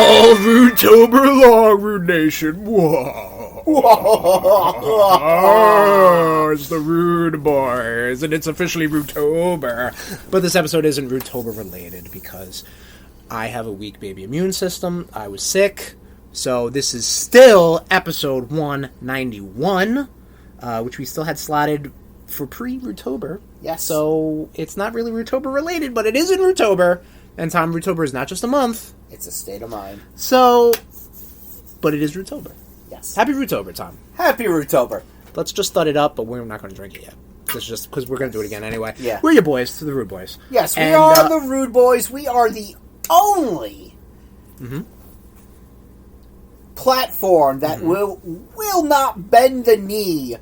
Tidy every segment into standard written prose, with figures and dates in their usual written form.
All Rudetober long, RudeNation. Whoa. Oh, it's the RudeBoyz, and it's officially Rudetober. But this episode isn't Rudetober related because I have a weak baby immune system. I was sick. So this is still episode 191, which we still had slotted for pre-Rudetober. Yes. So it's not really Rudetober related, but it is in Rudetober. And Tom, Rudetober is not just a month. It's a state of mind. So, but it is Rudetober. Yes. Happy Rudetober, Tom. Happy Rudetober. Let's just stud it up, but we're not going to drink it yet. It's just because we're going to do it again anyway. Yeah. We're your boys, the RudeBoyz. Yes, we are the RudeBoyz. We are the only platform that will not bend the knee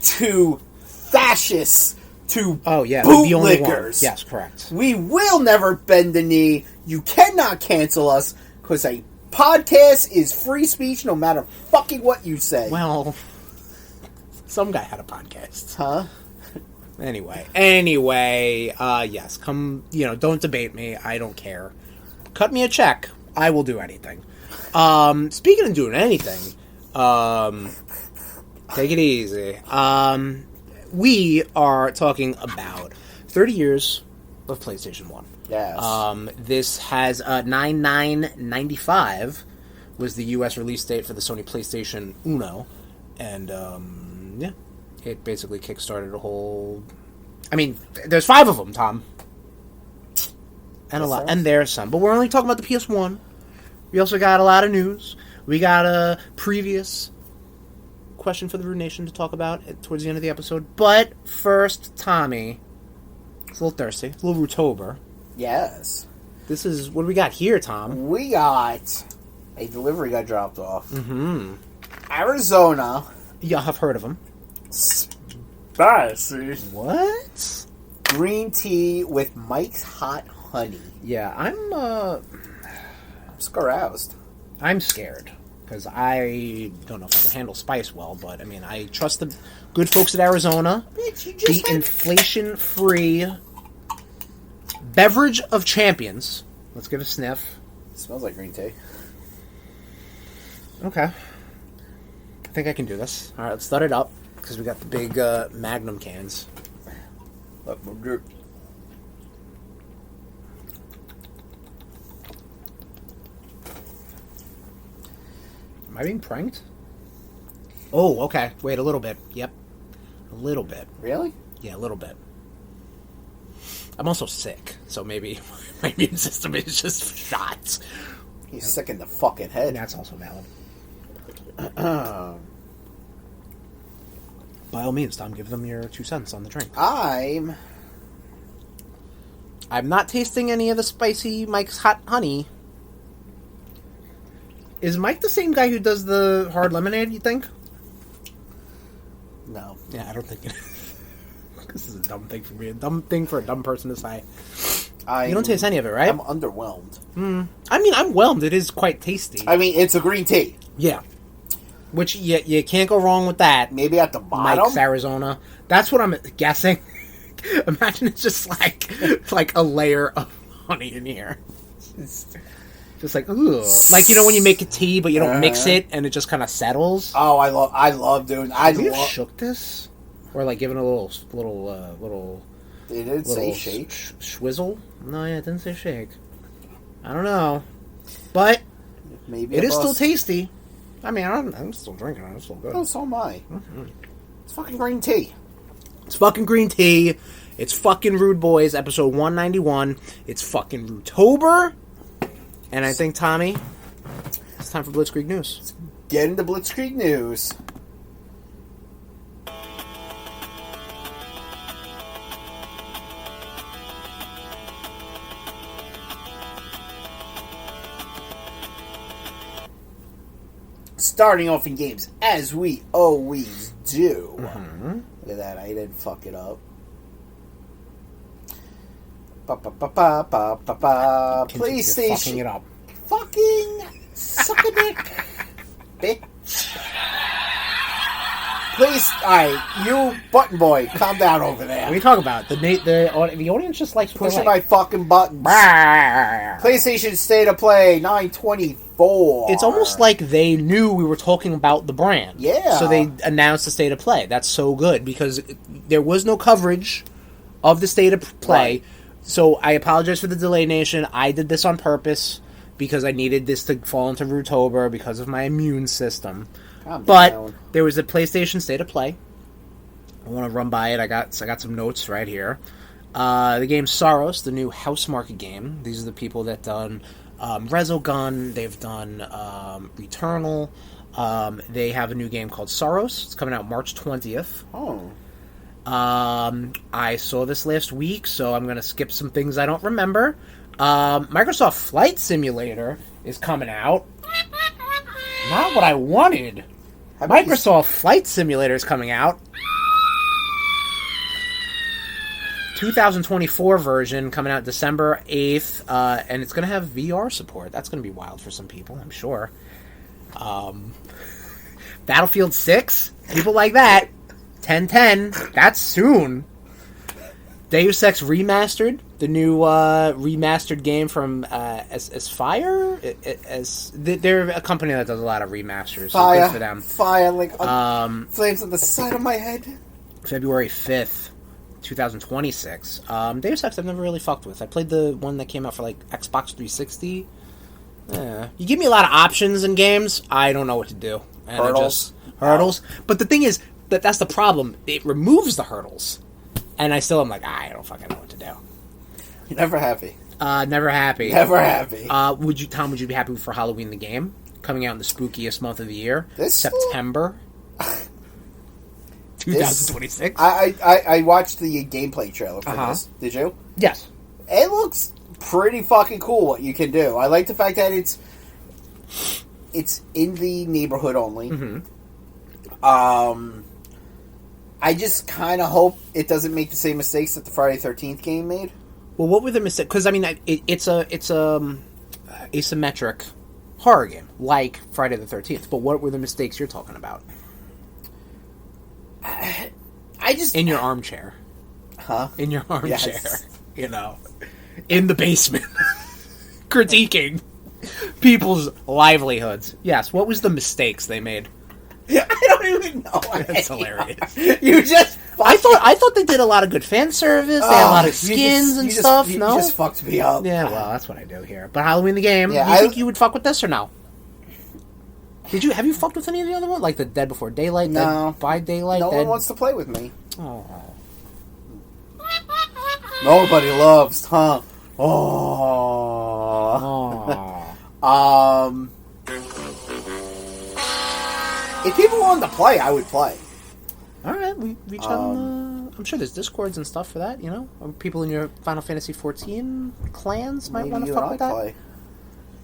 to fascists, to bootlickers. Yes, correct. We will never bend the knee. You cannot cancel us because a podcast is free speech no matter fucking what you say. Well, some guy had a podcast. Huh? Anyway, yes, come, don't debate me. I don't care. Cut me a check. I will do anything. Speaking of doing anything, take it easy. We are talking about 30 years of PlayStation 1. Yes. This has 9/9/95 was the U.S. release date for the Sony PlayStation Uno, and it basically kickstarted a whole. I mean, there's 5 of them, Tom, and and there's some, but we're only talking about the PS1. We also got a lot of news. We got a previous question for the RudeNation to talk about towards the end of the episode. But first, Tommy, it's a little thirsty. It's a little Rudetober. Yes. This is, what do we got here, Tom? We got a delivery got dropped off. Mm-hmm. Arizona. Yeah, I've heard of them. Spicy. What? Green tea with Mike's Hot Honey. Yeah, I'm aroused. I'm scared. Because I don't know if I can handle spice well, but, I mean, I trust the good folks at Arizona. Bitch, the inflation-free beverage of champions. Let's give it a sniff. It smells like green tea. Okay. I think I can do this. All right, let's start it up, because we got the big Magnum cans. Look, we're good. Am I being pranked? Oh, okay. Wait, a little bit. Yep. A little bit. Really? Yeah, a little bit. I'm also sick, so maybe my immune system is just shot. He's sick in the fucking head. And that's also valid. By all means, Tom, give them your 2 cents on the drink. I'm not tasting any of the spicy Mike's Hot Honey. Is Mike the same guy who does the hard lemonade, you think? No. Yeah, I don't think it is. This is a dumb thing for me. A dumb thing for a dumb person to say. You don't taste any of it, right? I'm underwhelmed. I mean, I'm whelmed. It is quite tasty. I mean, it's a green tea. Yeah. Which, you can't go wrong with that. Maybe at the bottom? Mike's Arizona. That's what I'm guessing. Imagine it's just like a layer of honey in here. Just like, ooh. Like, when you make a tea, but you don't mix it, and it just kind of settles. Oh, I love doing... Have you shook this? Or, like, given a little... It didn't say shake. Swizzle? No, yeah, it didn't say shake. I don't know. But, maybe it is still tasty. I mean, I'm still drinking it. It's still good. Oh, so am I. Mm-hmm. It's fucking green tea. It's fucking green tea. It's fucking RudeBoyz, episode 191. It's fucking Rudetober. And I think, Tommy, it's time for Blitzkrieg News. Let's get into Blitzkrieg News. Starting off in games, as we always do. Mm-hmm. Look at that, I didn't fuck it up. PlayStation. Fucking it up. Fucking suck a dick, bitch. Please, alright, you button boy, calm down over What there. are you talking about? The audience just likes Pushing my fucking buttons. PlayStation State of Play 9/24. It's almost like they knew we were talking about the brand. Yeah. So they announced the State of Play. That's so good because there was no coverage of the State of Play. Right. So I apologize for the delay, Nation. I did this on purpose because I needed this to fall into Rudetober because of my immune system. But there was a PlayStation State of Play. I want to run by it. I got some notes right here. The game Saros, the new Housemarque game. These are the people that done Resogun. They've done Returnal. They have a new game called Saros. It's coming out March 20th. Oh. I saw this last week, so I'm going to skip some things I don't remember. Microsoft Flight Simulator is coming out. Not what I wanted. Microsoft Flight Simulator is coming out. 2024 version coming out December 8th, and it's going to have VR support. That's going to be wild for some people, I'm sure. Battlefield 6, people like that. 1010, that's soon. Deus Ex Remastered, the new remastered game from Aspire. They're a company that does a lot of remasters. So good for them. Fire, like flames on the side of my head. February 5th, 2026. Deus Ex I've never really fucked with. I played the one that came out for like Xbox 360. You give me a lot of options in games, I don't know what to do. And hurdles. But the thing is, that's the problem. It removes the hurdles. And I still am like, I don't fucking know what to do. You're never happy. Never happy. Never happy. Would you be happy for Halloween the game? Coming out in the spookiest month of the year. This September. 2026. I watched the gameplay trailer for this. Did you? Yes. It looks pretty fucking cool what you can do. I like the fact that it's in the neighborhood only. Mm-hmm. I just kind of hope it doesn't make the same mistakes that the Friday 13th game made. Well, what were the mistakes? Because I mean, it's a asymmetric horror game like Friday the 13th. But what were the mistakes you're talking about? I just in your armchair, huh? In your armchair, Yes. You know, in the basement, critiquing people's livelihoods. Yes. What was the mistakes they made? I don't even know. That's hilarious. You just. I thought they did a lot of good fan service. They had a lot of skins and stuff. You No, just fucked me up. yeah. Well, that's what I do here. But Halloween the game. Yeah, You think you would fuck with this or no? Have you fucked with any of the other ones? Like the Dead Before Daylight, No. Dead by Daylight? No Dead... one wants to play with me. Oh. Nobody loves, huh? Oh. If people wanted to play, I would play. All right, we reach out on I'm sure there's Discords and stuff for that, you know? Or people in your Final Fantasy 14 clans might want to fuck with that. Play.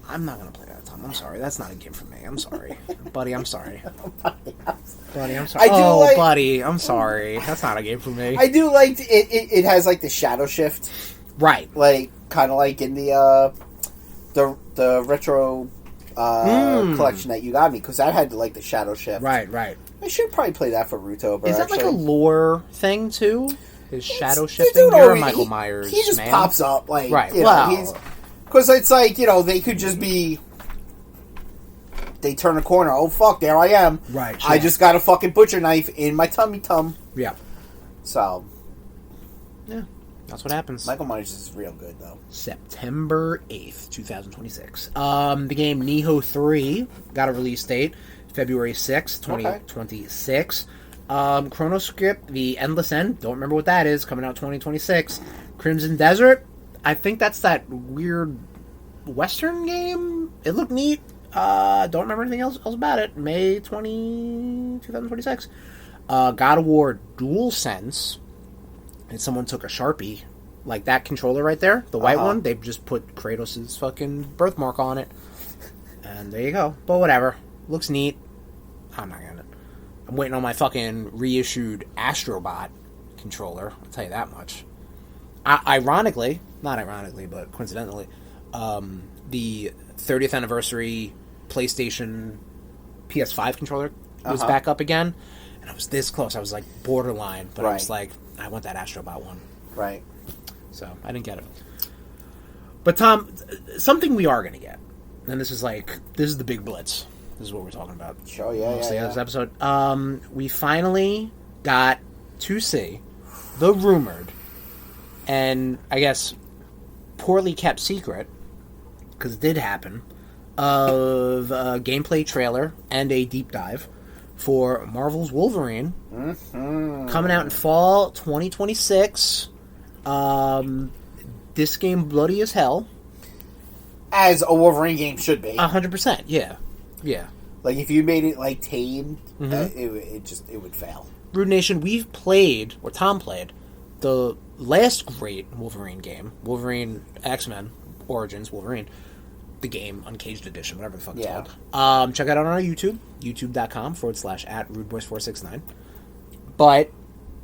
I'm not going to play that, Tom. I'm sorry. That's not a game for me. I'm sorry. Buddy, I'm sorry. Buddy, I'm sorry. Buddy, I'm sorry. That's not a game for me. I do like it has like the shadow shift. Right. Like kind of like in the retro collection that you got me, because that had like the shadow shift. Right. I should probably play that for Rudetober. Is that actually. like a lore thing too? Is shadow shifting? You're Michael Myers. He just man. pops up like right. You know, because it's like, you know, they could just be. They turn a corner. Oh fuck! There I am. Right. Sure. I just got a fucking butcher knife in my tummy. Yeah. So. Yeah. That's what happens. Michael Myers is real good, though. September 8th, 2026. The game Nihon 3 got a release date, February 6th, 2026. Chronoscript, The Endless End, don't remember what that is, coming out 2026. Crimson Desert, I think that's that weird Western game. It looked neat. Don't remember anything else about it. May 2026. God of War DualSense. And someone took a Sharpie, like that controller right there, the white one. They've just put Kratos' fucking birthmark on it. And there you go. But whatever. Looks neat. I'm not gonna. I'm waiting on my fucking reissued Astrobot controller. I'll tell you that much. Ironically, not ironically, but coincidentally, the 30th anniversary PlayStation PS5 controller was back up again. and I was this close. I was like borderline, but I was Right. like, I want that Astrobot one. Right. So I didn't get it. But Tom, something we are going to get, and this is the big blitz. This is what we're talking about. Sure, yeah, Mostly yeah. This episode. We finally got to see the rumored, and I guess poorly kept secret, because it did happen, of a gameplay trailer and a deep dive for Marvel's Wolverine, coming out in fall 2026. This game bloody as hell. As a Wolverine game should be. 100%, yeah. Yeah. Like, if you made it, like, tamed, it would fail. RudeNation, we've played, or Tom played, the last great Wolverine game, Wolverine X-Men Origins Wolverine, the game, Uncaged Edition, whatever the fuck it's called. Check it out on our YouTube, youtube.com/@RudeBoyz469. But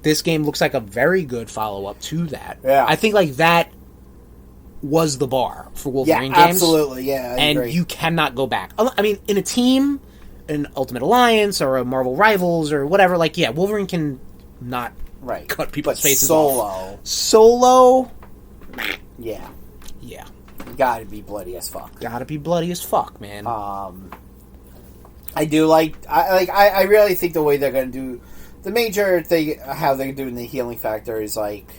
this game looks like a very good follow-up to that. Yeah. I think, like, that was the bar for Wolverine games. Absolutely, yeah, I agree. You cannot go back. I mean, in a team, an Ultimate Alliance, or a Marvel Rivals, or whatever, like, yeah, Wolverine can not cut people's faces off. Solo? Yeah. Yeah. You gotta be bloody as fuck. Gotta be bloody as fuck, man. I do I really think the way they're gonna do the major thing, how they're doing the healing factor is like,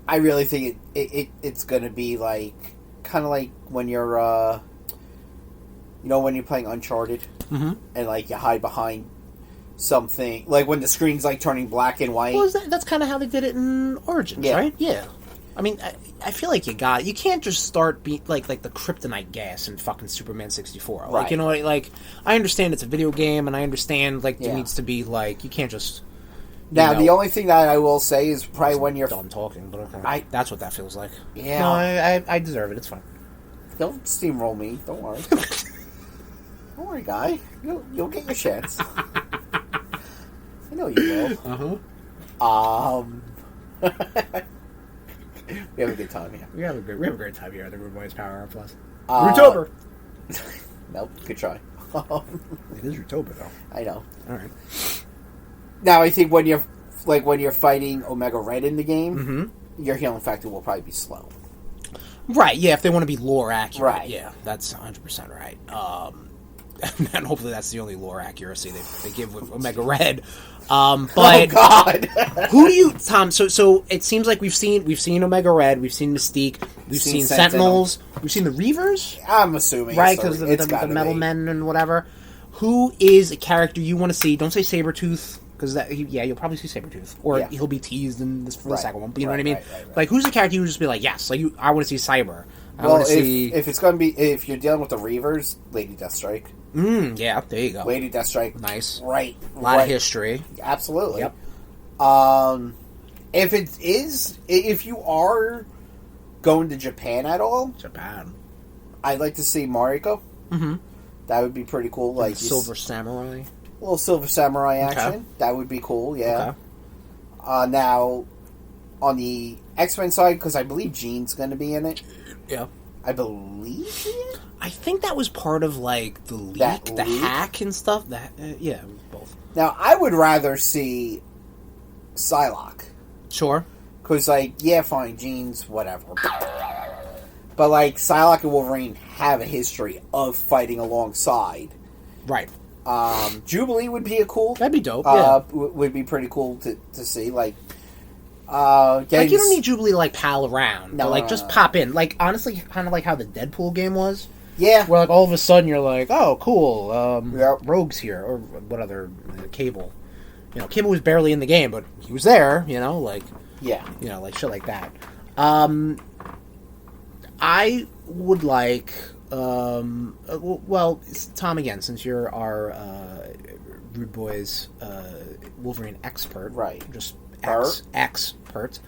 I really think it's gonna be like kind of like when you're when you're playing Uncharted and like you hide behind something, like when the screen's like turning black and white. Well, that's kind of how they did it in Origins, right? Yeah. I mean, I feel like you can't just start like the kryptonite gas in fucking Superman 64. Like, Right. you know, like, I understand it's a video game, and I understand, like, there Yeah. needs to be, like, you can't just... Now, the only thing that I will say is probably when you're... done talking, but okay. That's what that feels like. Yeah. No, I deserve it. It's fine. Don't steamroll me. Don't worry. Don't worry, guy. You'll get your chance. I know you will. We have a good time here. We have a great time here at the RudeBoyz Power Hour Plus. Rudetober! Nope, good try. It is Rudetober, though. I know. Alright. Now, I think when you're fighting Omega Red in the game, your healing factor will probably be slow. Right, yeah, if they want to be lore accurate. Right. Yeah, that's 100% right. And hopefully that's the only lore accuracy they give with Omega Red. But oh, God! Who do you... Tom, so it seems like we've seen Omega Red, we've seen Mystique, we've seen Sentinels, we've seen the Reavers? I'm assuming. Right, because of the Metal Men and whatever. Who is a character you want to see? Don't say Sabretooth, because you'll probably see Sabretooth. Or he'll be teased in this for the second one, but you know what I mean? Right. Like, who's a character you would just be like, yes, like, I want to see Cyber. If it's going to be... If you're dealing with the Reavers, Lady Deathstrike. Yeah, there you go. Lady Deathstrike. Nice. Right. A lot of history. Absolutely. Yep. If you are going to Japan at all... Japan. I'd like to see Mariko. That would be pretty cool. Like Silver Samurai. A little Silver Samurai action. Okay. That would be cool, yeah. Okay. Now, on the X-Men side, because I believe Jean's going to be in it. Yeah. I believe she is? I think that was part of, like, the leak, the hack and stuff. Yeah, both. Now, I would rather see Psylocke. Sure. Because, like, yeah, fine, Jean's, whatever. But, like, Psylocke and Wolverine have a history of fighting alongside. Right. Jubilee would be a cool... That'd be dope, yeah. Would be pretty cool to see, like... like, you don't need Jubilee to, like, pal around. No, but, like, just pop in. Like, honestly, kind of like how the Deadpool game was. Yeah. Where, like, all of a sudden you're like, oh, cool, Rogue's here. Or what other... Cable. You know, Cable was barely in the game, but he was there, you know, like... Yeah. You know, like, shit like that. I would like... well, Tom, again, since you're our RudeBoyz Wolverine expert. Right. Just expert.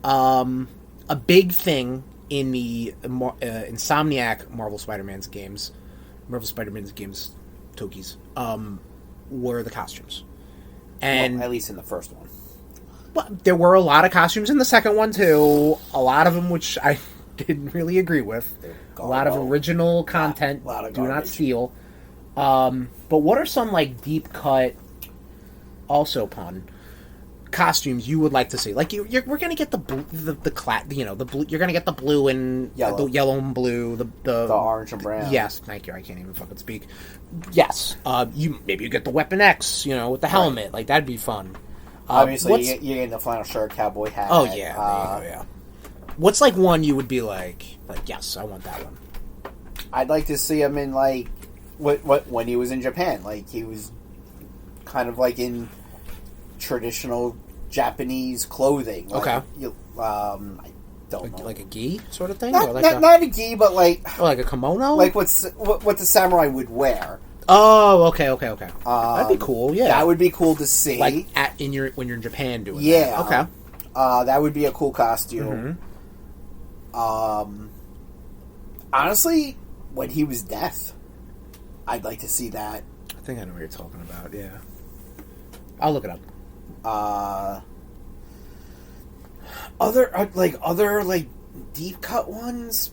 A big thing in the Insomniac Marvel Spider-Man's games, Tokies, were the costumes. And well, at least in the first one. Well, there were a lot of costumes in the second one, too. A lot of them which I didn't really agree with. A lot of original content. Do not steal. But what are some like deep cut, also pun, costumes you would like to see? Like we're gonna get the blue, the blue. You're gonna get the blue and Yellow. the yellow and blue, the orange and brown. Yes, thank you. I can't even fucking speak. Yes, maybe you get the Weapon X, with the helmet. Right. Like that'd be fun. Obviously, you're getting the flannel shirt, cowboy hat. Oh yeah, there you go, yeah. What's like one you would be like yes, I want that one. I'd like to see him in like what when he was in Japan. Like he was kind of like in traditional Japanese clothing. Like, okay. I don't know, like a gi sort of thing, not, or like not a gi, but like like a kimono, like what the samurai would wear. Oh, okay. That'd be cool. Yeah, that would be cool to see. Like when you're in Japan doing. Yeah. That. Okay. That would be a cool costume. Mm-hmm. Honestly, when he was Death, I'd like to see that. I think I know what you're talking about. Yeah. I'll look it up. Other deep cut ones.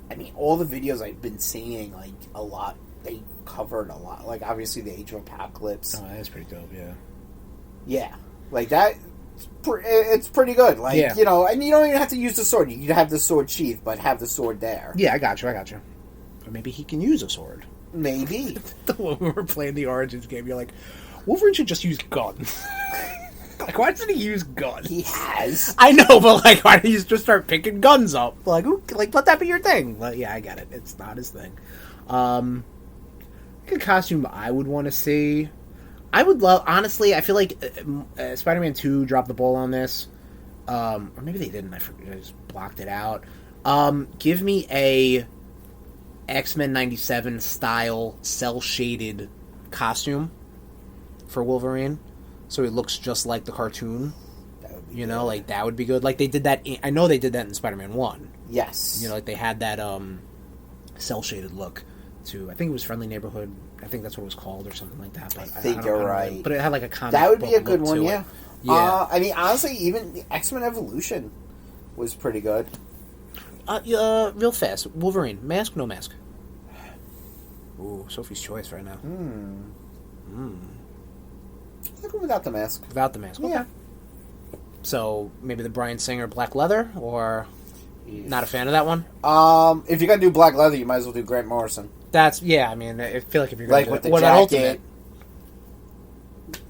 I mean, all the videos I've been seeing, like a lot, they covered a lot. Like obviously the Age of Apocalypse. Oh, that's pretty dope. Yeah. Yeah, like that. It's pretty good. Like and you don't even have to use the sword. You can have the sword sheath, but have the sword there. Yeah, I got you. Or maybe he can use a sword. Maybe. When we were playing the Origins game, you're like, Wolverine should just use guns. Like, why doesn't he use guns? He has. I know, but like, why don't you just start picking guns up? Like, let that be your thing. But yeah, I get it. It's not his thing. A costume I would want to see. I would love, honestly, I feel like Spider-Man 2 dropped the ball on this. Or maybe they didn't. I forget. I just blocked it out. Give me a X-Men 97 style cel-shaded costume for Wolverine. So it looks just like the cartoon. That would be good. Like that would be good. Like they did that. I know they did that in Spider-Man 1. Yes. Like they had that cel-shaded look to, I think it was Friendly Neighborhood. I think that's what it was called or something like that. But I think you're right. But it had like a comic. That would be a good one, yeah. Yeah. I mean, honestly, even the X-Men Evolution was pretty good. Real fast. Wolverine. Mask, no mask? Ooh, Sophie's choice right now. I'll go without the mask. Without the mask, okay. Yeah. So, maybe the Bryan Singer black leather, or not a fan of that one? If you're going to do black leather, you might as well do Grant Morrison. That's, yeah, I mean, I feel like if you're going to with do the jacket.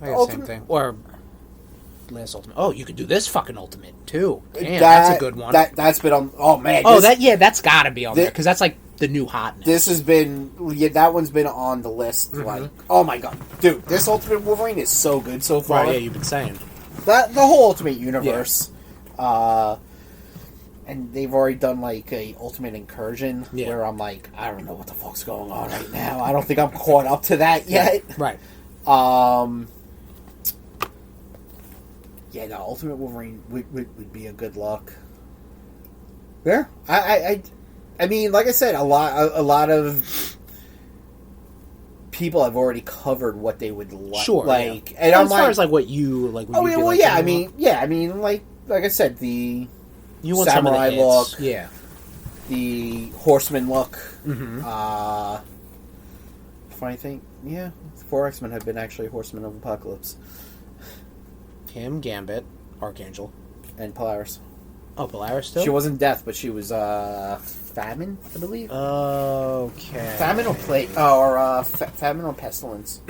I got the same thing. Or last Ultimate. Oh, you could do this fucking Ultimate, too. Damn, that's a good one. That's been on, oh man. That's gotta be on there, because that's like the new hotness. This has been, that one's been on the list, like, oh my god. Dude, this Ultimate Wolverine is so good so far. Right, yeah, you've been saying. The whole Ultimate Universe. Yeah. And they've already done, like, a Ultimate Incursion, where I'm like, I don't know what the fuck's going on right now. I don't think I'm caught up to that yet. Right. Yeah, no, Ultimate Wolverine would be a good look. Yeah. I mean, like I said, a lot of people have already covered what they would like. Sure. Like, yeah. and as far as, like, what you, like... Oh, yeah, well, like, yeah, I mean, like I said, the... You want samurai look, yeah. The horseman look. Mm-hmm. Funny thing, yeah, 4 X-Men have been actually Horsemen of Apocalypse. Him, Gambit, Archangel, and Polaris. Oh, Polaris still? She wasn't Death, but she was Famine, I believe. Okay. Famine or Famine or Pestilence.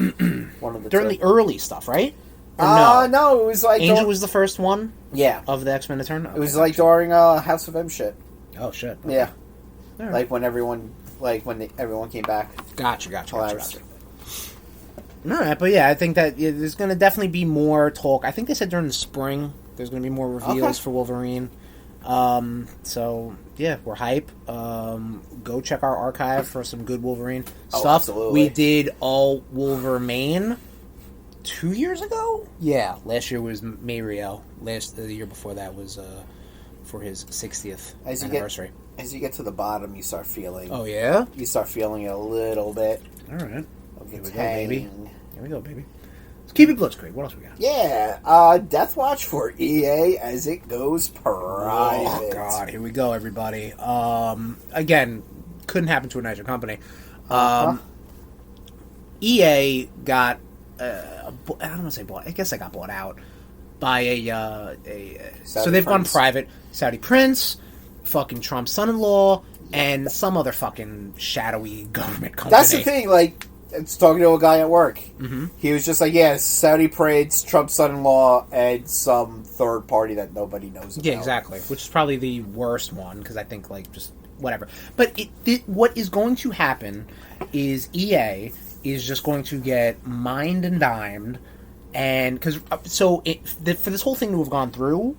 One of the during two. the early stuff, right? No? No, it was like Angel was the first one. Yeah, of the X-Men to turn. Okay, it was like during House of M shit. Oh shit! Okay. Yeah, right. like when everyone came back. Gotcha. All right, but yeah, I think that there's going to definitely be more talk. I think they said during the spring there's going to be more reveals for Wolverine. So yeah, we're hype. Go check our archive for some good Wolverine stuff. Absolutely. We did all Wolverine 2 years ago? Yeah, last year was Mario. The year before that was for his 60th anniversary. As you get to the bottom, you start feeling... Oh, yeah? You start feeling it a little bit. All right. Here we go, baby. Here we go, baby. Let's keep it blitzkrieg. What else we got? Yeah, Death Watch for EA as it goes private. Oh, God. Here we go, everybody. Again, couldn't happen to a nicer company. EA got I don't want to say bought. I guess I got bought out by a so they've gone private. Saudi prince, fucking Trump's son-in-law, and some other fucking shadowy government company. That's the thing. Like, it's talking to a guy at work. Mm-hmm. He was just like, "Yeah, Saudi prince, Trump's son-in-law, and some third party that nobody knows about." Yeah, exactly. Which is probably the worst one because I think like just whatever. But what is going to happen is EA is just going to get mined and dimed, and because for this whole thing to have gone through,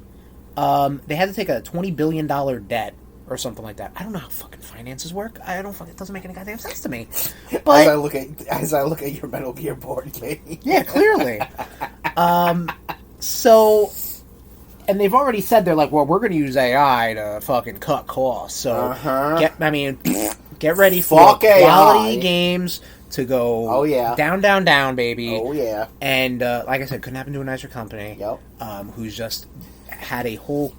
they had to take a $20 billion debt or something like that. I don't know how fucking finances work. It doesn't make any goddamn sense to me. But as I look at your Metal Gear board game, yeah, clearly. And they've already said they're like, well, we're going to use AI to fucking cut costs. So get ready for quality games to go down, baby. Oh, yeah. And like I said, couldn't happen to a nicer company. Yep. Who's just had a whole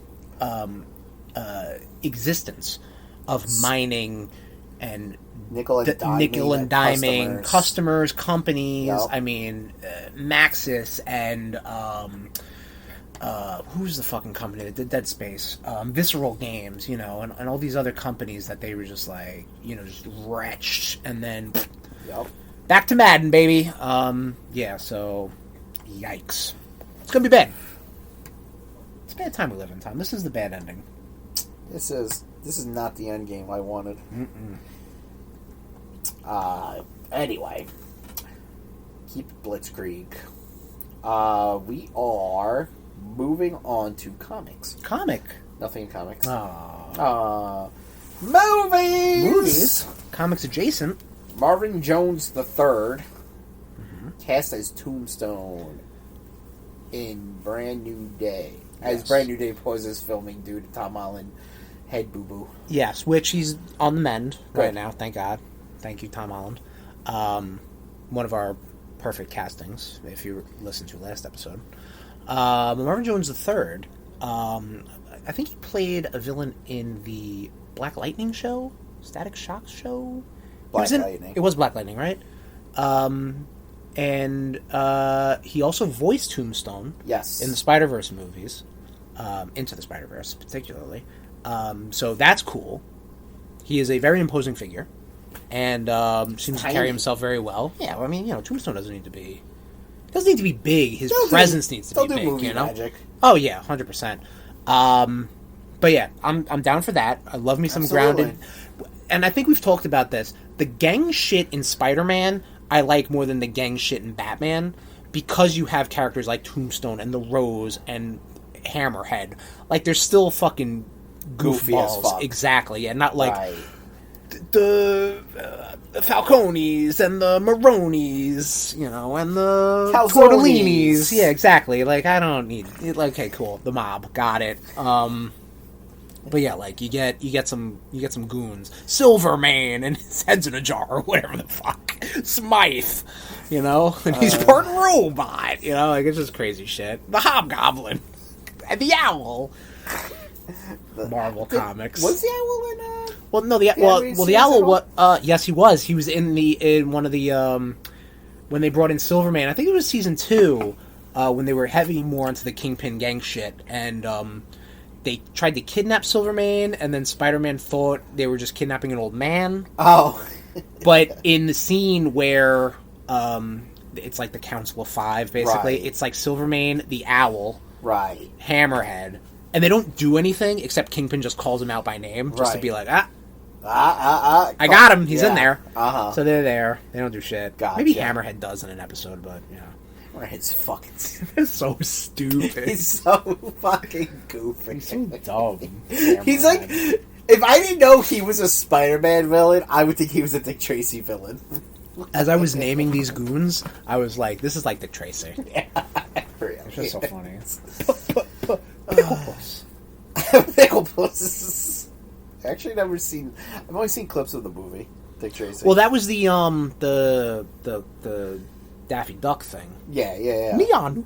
existence of mining and nickel and diming customers, companies. Yep. I mean, Maxis and who's the fucking company that did Dead Space? Visceral Games, and all these other companies that they were just like, just wretched, and then back to Madden, baby. So yikes. It's gonna be bad. It's a bad time we live in, Tom. This is the bad ending. This is not the end game I wanted. Anyway, keep Blitzkrieg. We are moving on to comics. Nothing in comics. Movies. Comics adjacent. Marvin Jones III cast as Tombstone in Brand New Day. As Brand New Day pauses filming due to Tom Holland head boo-boo. Yes, which he's on the mend right now, thank God. Thank you, Tom Holland. One of our perfect castings, if you listened to last episode. Marvin Jones III, I think he played a villain in the Black Lightning show? Static Shock show? Lightning. It was Black Lightning, right? And he also voiced Tombstone. Yes. In the Spider-Verse movies. Into the Spider-Verse, particularly. So that's cool. He is a very imposing figure. And seems to carry himself very well. Yeah, I mean, Tombstone doesn't need to be big. His presence needs to be big, movie magic. Oh, yeah, 100%. But yeah, I'm down for that. I love me some grounded. And I think we've talked about this. The gang shit in Spider-Man, I like more than the gang shit in Batman, because you have characters like Tombstone and the Rose and Hammerhead. Like, they're still fucking goofy as fuck. Exactly, yeah, not like the Falcones and the Maronis, and the Tortellinis. Yeah, exactly. Like, I don't need it. Like, okay, cool. The mob, got it. But yeah, like you get some goons. Silverman and his head's in a jar or whatever the fuck. Smythe, and he's part robot. Like, it's just crazy shit. The Hobgoblin, and the Owl. Marvel Comics. Was the Owl in? Well, no. The Owl. What? Yes, he was. He was in one of the when they brought in Silverman. I think it was season 2 when they were heavy more into the Kingpin gang shit, and they tried to kidnap Silverman, and then Spider-Man thought they were just kidnapping an old man. Oh. But in the scene where it's like the Council of Five, basically, it's like Silverman, the Owl, Hammerhead, and they don't do anything except Kingpin just calls him out by name, just to be like, I got him, he's in there. So they're there. They don't do shit. Gotcha. Maybe Hammerhead does in an episode, but, Hammerhead's fucking it's so stupid. He's so fucking goofy. He's so dumb. He's like, if I didn't know he was a Spider-Man villain, I would think he was a Dick Tracy villain. As I was naming these goons, I was like, this is like Dick Tracy. Yeah. It's just so funny. Picklepuss. Picklepuss. Actually, I've only seen clips of the movie, Dick Tracy. Well, that was the Daffy Duck thing. Yeah. Neon.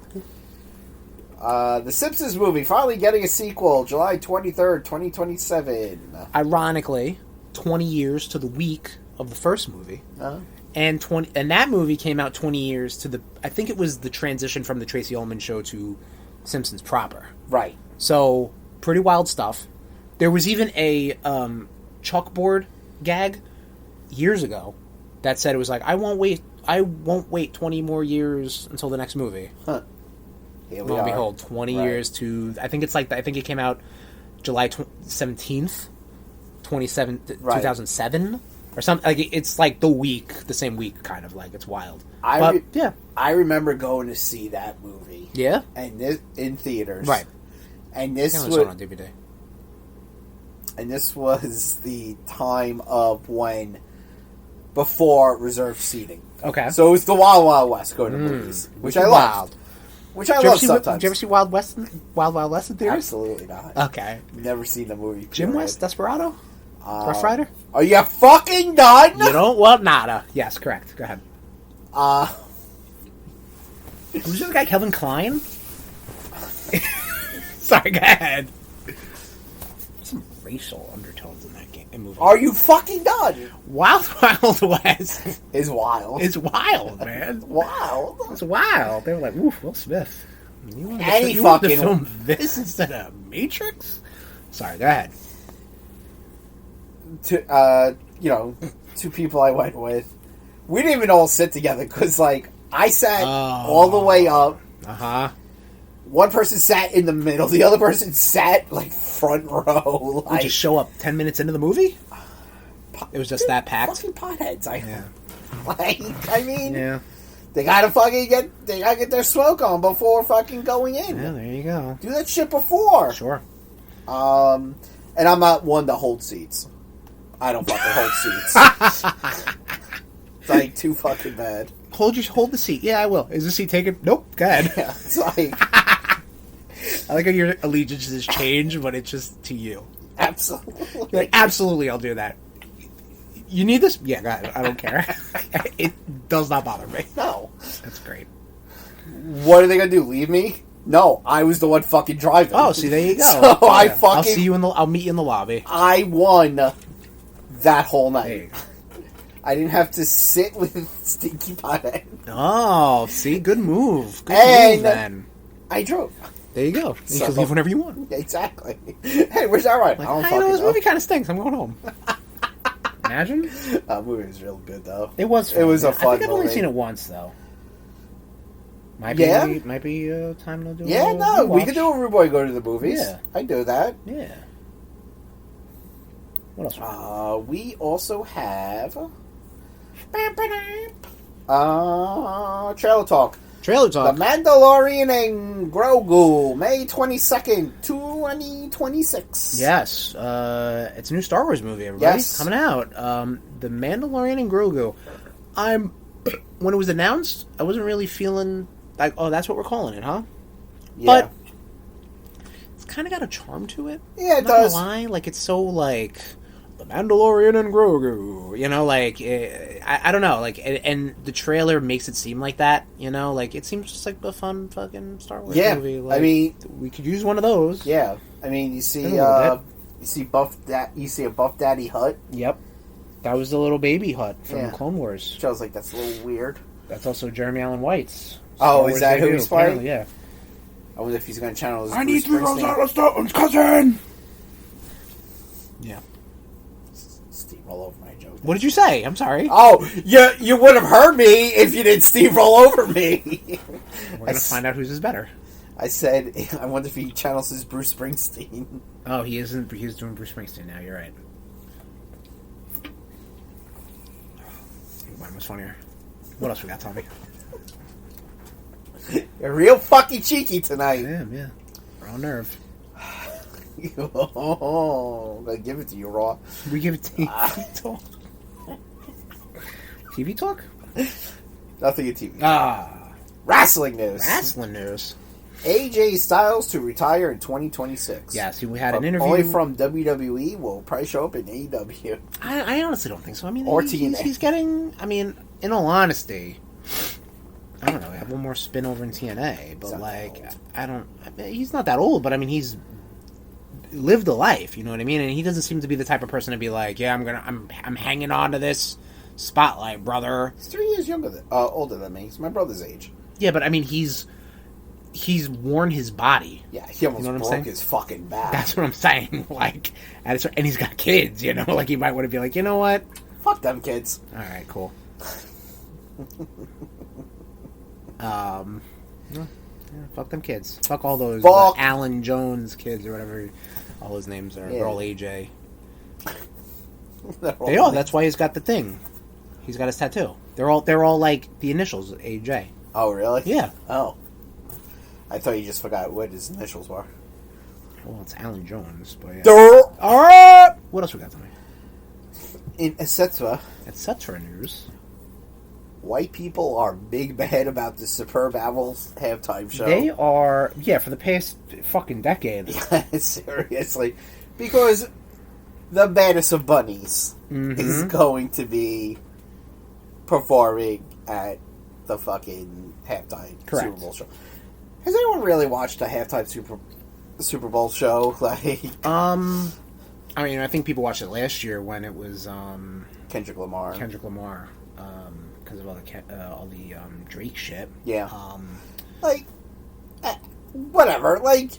The Simpsons movie finally getting a sequel, July 23rd, 2027. Ironically, 20 years to the week of the first movie. Uh-huh. And that movie came out 20 years to the... I think it was the transition from the Tracy Ullman show to Simpsons proper. Right. So, pretty wild stuff. There was even a chalkboard gag years ago that said it was like, I won't wait 20 more years until the next movie. Huh. Here we Lo and are. behold, 20 years to... I think it's like... I think it came out July 17th, 2007, or something. Like, it's like the same week, kind of. Like, it's wild. Yeah. I remember going to see that movie. Yeah? And this in theaters. Right. And this I was saw it on DVD. And this was the time of when... Before reserved seating. Okay. So it was the Wild Wild West going to movies. Which I loved. Which I love sometimes. Did you ever see Wild Wild West in theaters? Absolutely not. Okay. Never seen the movie. Jim West, Desperado? Rough Rider? Are you fucking done? You don't? Well, nada. Yes, correct. Go ahead. Who's this guy, Kevin Kline? Sorry, go ahead. Some racial undertones in that movie. Are you fucking done? Wild Wild West is wild. It's wild, man. Wild. It's wild. They were like, "Oof, Will Smith. You wanted to film this instead of Matrix?" Sorry, go ahead. Two people I went with. We didn't even all sit together because, like, I sat all the way up. One person sat in the middle. The other person sat, like, front row. Like, just show up 10 minutes into the movie? It was just that packed? Fucking potheads. Yeah. Yeah. They gotta get their smoke on before fucking going in. Yeah, there you go. Do that shit before. Sure. And I'm not one to hold seats. I don't fucking hold seats. It's like too fucking bad. Hold the seat. Yeah, I will. Is the seat taken? Nope. Go ahead. Yeah, it's like I like how your allegiances change, but it's just to you. Absolutely. Like, absolutely, I'll do that. You need this? Yeah, go ahead. I don't care. It does not bother me. No. That's great. What are they gonna do? Leave me? No, I was the one fucking driving. Oh, see, there you go. So yeah. I'll meet you in the lobby. I won that whole night. I didn't have to sit with Stinky Pothead. Oh, see, good move. Good move, then. I drove. There you go. You can leave whenever you want. Exactly. Hey, where's that right? Like, I don't know, this movie kind of stinks. I'm going home. Imagine. That movie was real good, though. It was fun. It was a fun movie. I think I've only seen it once, though. Might be time to do Yeah, no, we could do a Rude Boy go to the movies. Yeah. I'd do that. Yeah. What else? We also have... Trailer Talk. The Mandalorian and Grogu, May 22nd, 2026. Yes. It's a new Star Wars movie, everybody. Yes. Coming out. The Mandalorian and Grogu. When it was announced, I wasn't really feeling like, oh, that's what we're calling it, huh? Yeah. But it's kind of got a charm to it. Yeah, it I'm does. Not gonna lie. Like, it's so, like... The Mandalorian and Grogu, you know, like, I don't know, like, and the trailer makes it seem like that, you know, like, it seems just like a fun fucking Star Wars movie. Like, I mean, we could use one of those. Yeah, I mean, you see a Buff Daddy Hutt. Yep, that was the little baby Hutt from Clone Wars. Which I was like, that's a little weird. That's also Jeremy Allen White's. Is that who he's fighting? Yeah. I wonder if he's going to channel his I need 3 Rosetta Stones, cousin. Yeah. All over my joke. What did you say? I'm sorry. Oh, you would have heard me if you didn't steamroll over me. We're gonna find out whose is better. I said, I wonder if he channels his Bruce Springsteen. Oh, he isn't. He's doing Bruce Springsteen now. You're right. Mine was funnier. What else we got, Tommy? You're real fucking cheeky tonight. I am, yeah. We're on nerve. Oh, I'm gonna give it to you, Raw. We give it TV talk. TV talk? Nothing in TV. Wrestling news. AJ Styles to retire in 2026. Yes, we had an interview. Only from WWE will probably show up in AEW. I honestly don't think so. I mean, or TNA. He's getting. I mean, in all honesty, I don't know. We have one more spin over in TNA, but I don't. He's not that old, but I mean, he's lived a life, you know what I mean? And he doesn't seem to be the type of person to be like, yeah, I'm hanging on to this Spotlight, brother. He's 3 years older than me. He's my brother's age. Yeah, but I mean, he's worn his body. Yeah, he almost broke his fucking back. That's what I'm saying. Like, and he's got kids, you know? Like, he might want to be like, you know what? Fuck them kids. Alright, cool. Yeah, fuck them kids. Fuck all those Alan Jones kids or whatever all his names are. Yeah. They're all AJ. They are. That's why he's got the thing. He's got his tattoo. They're all like the initials AJ. Oh, really? Yeah. Oh. I thought you just forgot what his initials were. Well, it's Alan Jones, but yeah. Alright! What else we got tonight? In etc. news. White people are big bad about the Superb Apples halftime show. They are, yeah, for the past fucking decade. Seriously. Because the baddest of bunnies is going to be performing at the fucking halftime Super Bowl show. Has anyone really watched a halftime Super Bowl show? Like, I mean, I think people watched it last year when it was Kendrick Lamar. Because of all the Drake shit. Yeah. Like, whatever. Like,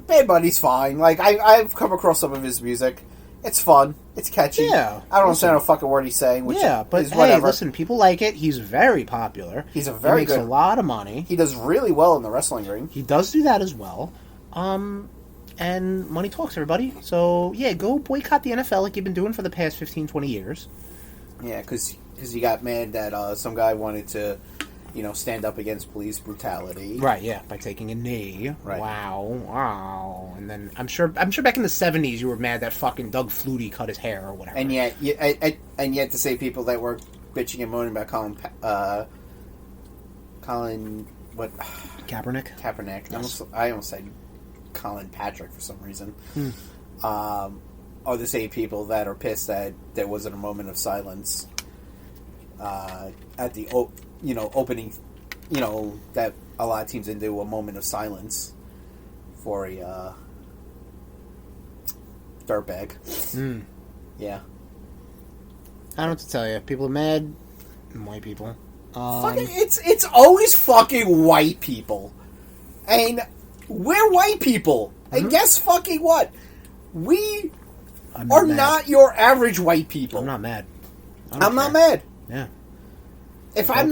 Bad Bunny's fine. Like, I've come across some of his music. It's fun. It's catchy. Yeah. I don't understand a fucking word he's saying. Which but is whatever. Hey, listen, people like it. He's very popular. He makes a lot of money. He does really well in the wrestling ring. He does do that as well. And money talks, everybody. So, yeah, go boycott the NFL like you've been doing for the past 15, 20 years. Yeah, because he got mad that some guy wanted to, stand up against police brutality. Right, yeah, by taking a knee. Right. Wow. And then I'm sure back in the 70s you were mad that fucking Doug Flutie cut his hair or whatever. And yet to say people that were bitching and moaning about Colin what? Kaepernick? Yes. I almost said Colin Patrick for some reason. Are the same people that are pissed that there wasn't a moment of silence at the opening, that a lot of teams didn't do a moment of silence for a dirtbag. Yeah. I don't know what to tell you. People are mad. White people. It's always fucking white people. And we're white people. And guess fucking what? We are not your average white people. I'm not mad. I'm not mad. Yeah. If I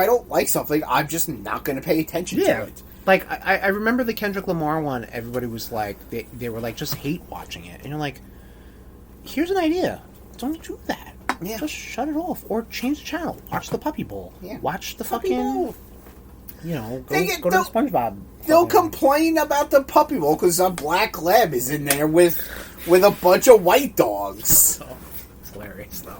don't like something, I'm just not going to pay attention to it. Like, I remember the Kendrick Lamar one, everybody was like, they were like, just hate watching it. And you're like, here's an idea. Don't do that. Yeah. Just shut it off. Or change the channel. Watch the Puppy Bowl. Yeah. Watch the Puppy fucking... Bowl. Go to the SpongeBob. They'll complain about the Puppy Bowl because a black lab is in there with a bunch of white dogs. Oh, it's hilarious, though.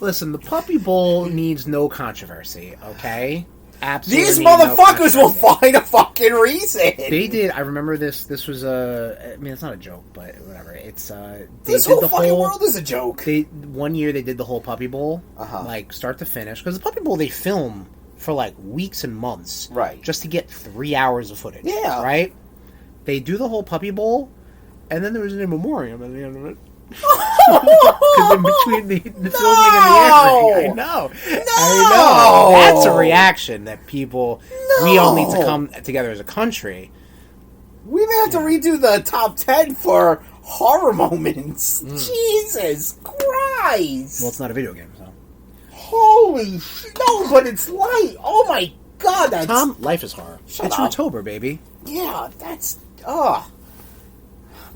Listen, the Puppy Bowl needs no controversy, okay? Absolutely. These motherfuckers will find a fucking reason. They did. I remember this. This was I mean, it's not a joke, but whatever. It's this whole fucking world is a joke. One year they did the whole Puppy Bowl, like start to finish, because the Puppy Bowl they film for like weeks and months, right? Just to get 3 hours of footage, yeah, right? They do the whole Puppy Bowl, and then there was an in memoriam at the end of it. Because in between the filming and the airing, I know. That's a reaction that people. We all need to come together as a country. We may have to redo the top 10 for horror moments. Jesus Christ! Well, it's not a video game, so. Holy shit! No, but it's light. Oh my god! That's... Tom, life is horror. It's Rudetober, baby. Yeah, that's. I'm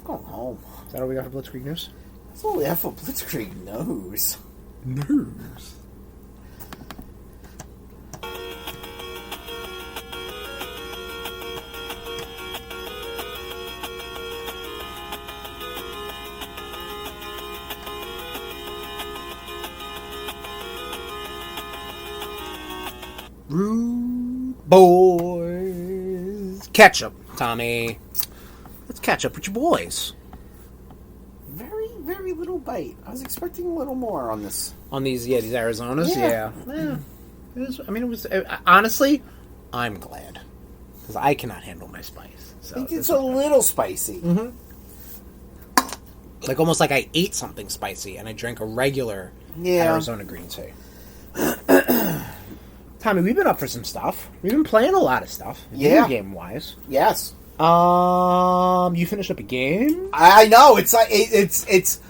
going home. Is that all we got for Blitzkrieg News? That's all we have for Blitzkrieg News. News. RudeBoyz. Catch up, Tommy. Let's catch up with your boys. Very, very little bite. I was expecting a little more on this. On these Arizonas? Yeah. It was, honestly, I'm glad. Because I cannot handle my spice. So it's a little spicy. Like, almost like I ate something spicy and I drank a regular Arizona green tea. Tommy, we've been up for some stuff. We've been playing a lot of stuff. Video game-wise. Yes. You finished up a game? I know. It's like, it's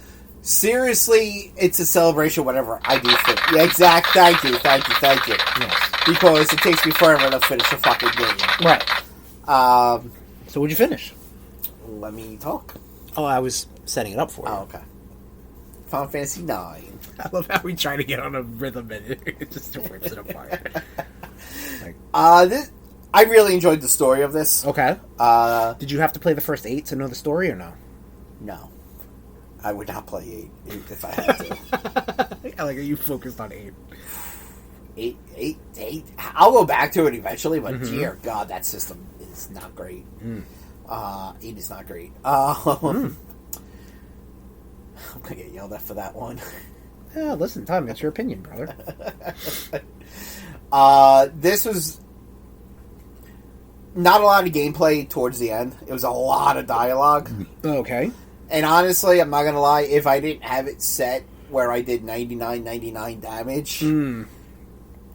seriously, it's a celebration whatever I do for yeah, exact. Thank you. Yes. Because it takes me forever to finish a fucking game. Right. So what'd you finish? Let me talk. Oh, I was setting it up for you. Oh, okay. Final Fantasy 9. I love how we try to get on a rhythm and it just rips it apart. I really enjoyed the story of this. Okay. Did you have to play the first 8 to know the story or no? No. I would not play 8 if I had to. Like, are you focused on 8? 8. I'll go back to it eventually, but dear God, that system is not great. 8 is not great. I'm gonna get yelled at for that one. Yeah, listen, Tom, it's your opinion, brother. This was not a lot of gameplay towards the end. It was a lot of dialogue. Okay. And honestly, I'm not gonna lie, if I didn't have it set where I did 99 damage,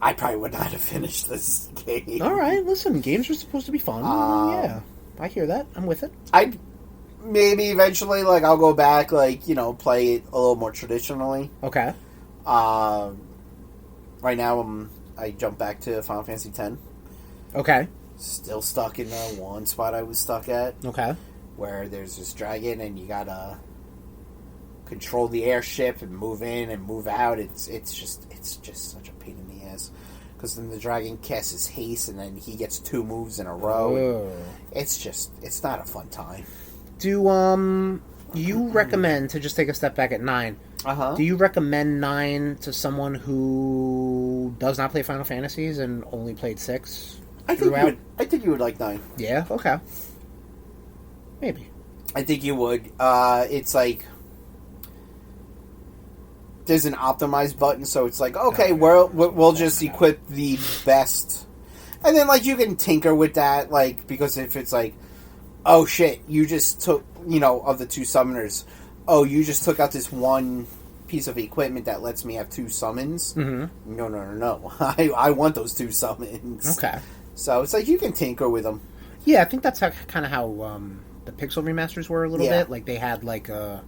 I probably would not have finished this game. Alright, listen, games are supposed to be fun. Yeah, I hear that. I'm with it. I'd maybe eventually, like, I'll go back, like, you know, play it a little more traditionally. Okay. Right now, I jump back to Final Fantasy X. Okay. Still stuck in the one spot I was stuck at. Okay. Where there's this dragon and you gotta control the airship and move in and move out. It's just such a pain in the ass. Because then the dragon casts his haste and then he gets 2 moves in a row. Oh. It's not a fun time. Do you recommend, to just take a step back at 9, do you recommend 9 to someone who does not play Final Fantasies and only played 6? I think you would like 9. Yeah, okay. Maybe. I think you would. It's like there's an optimize button, so it's like, okay, we'll just equip the best, and then like you can tinker with that, like, because if it's like, oh shit, you just took, you know, of the 2 summoners, oh, you just took out this one piece of equipment that lets me have 2 summons. Mm-hmm. No. I want those 2 summons. Okay. So it's like you can tinker with them. Yeah, I think that's kind of how the Pixel remasters were a little bit. Like, they had like a,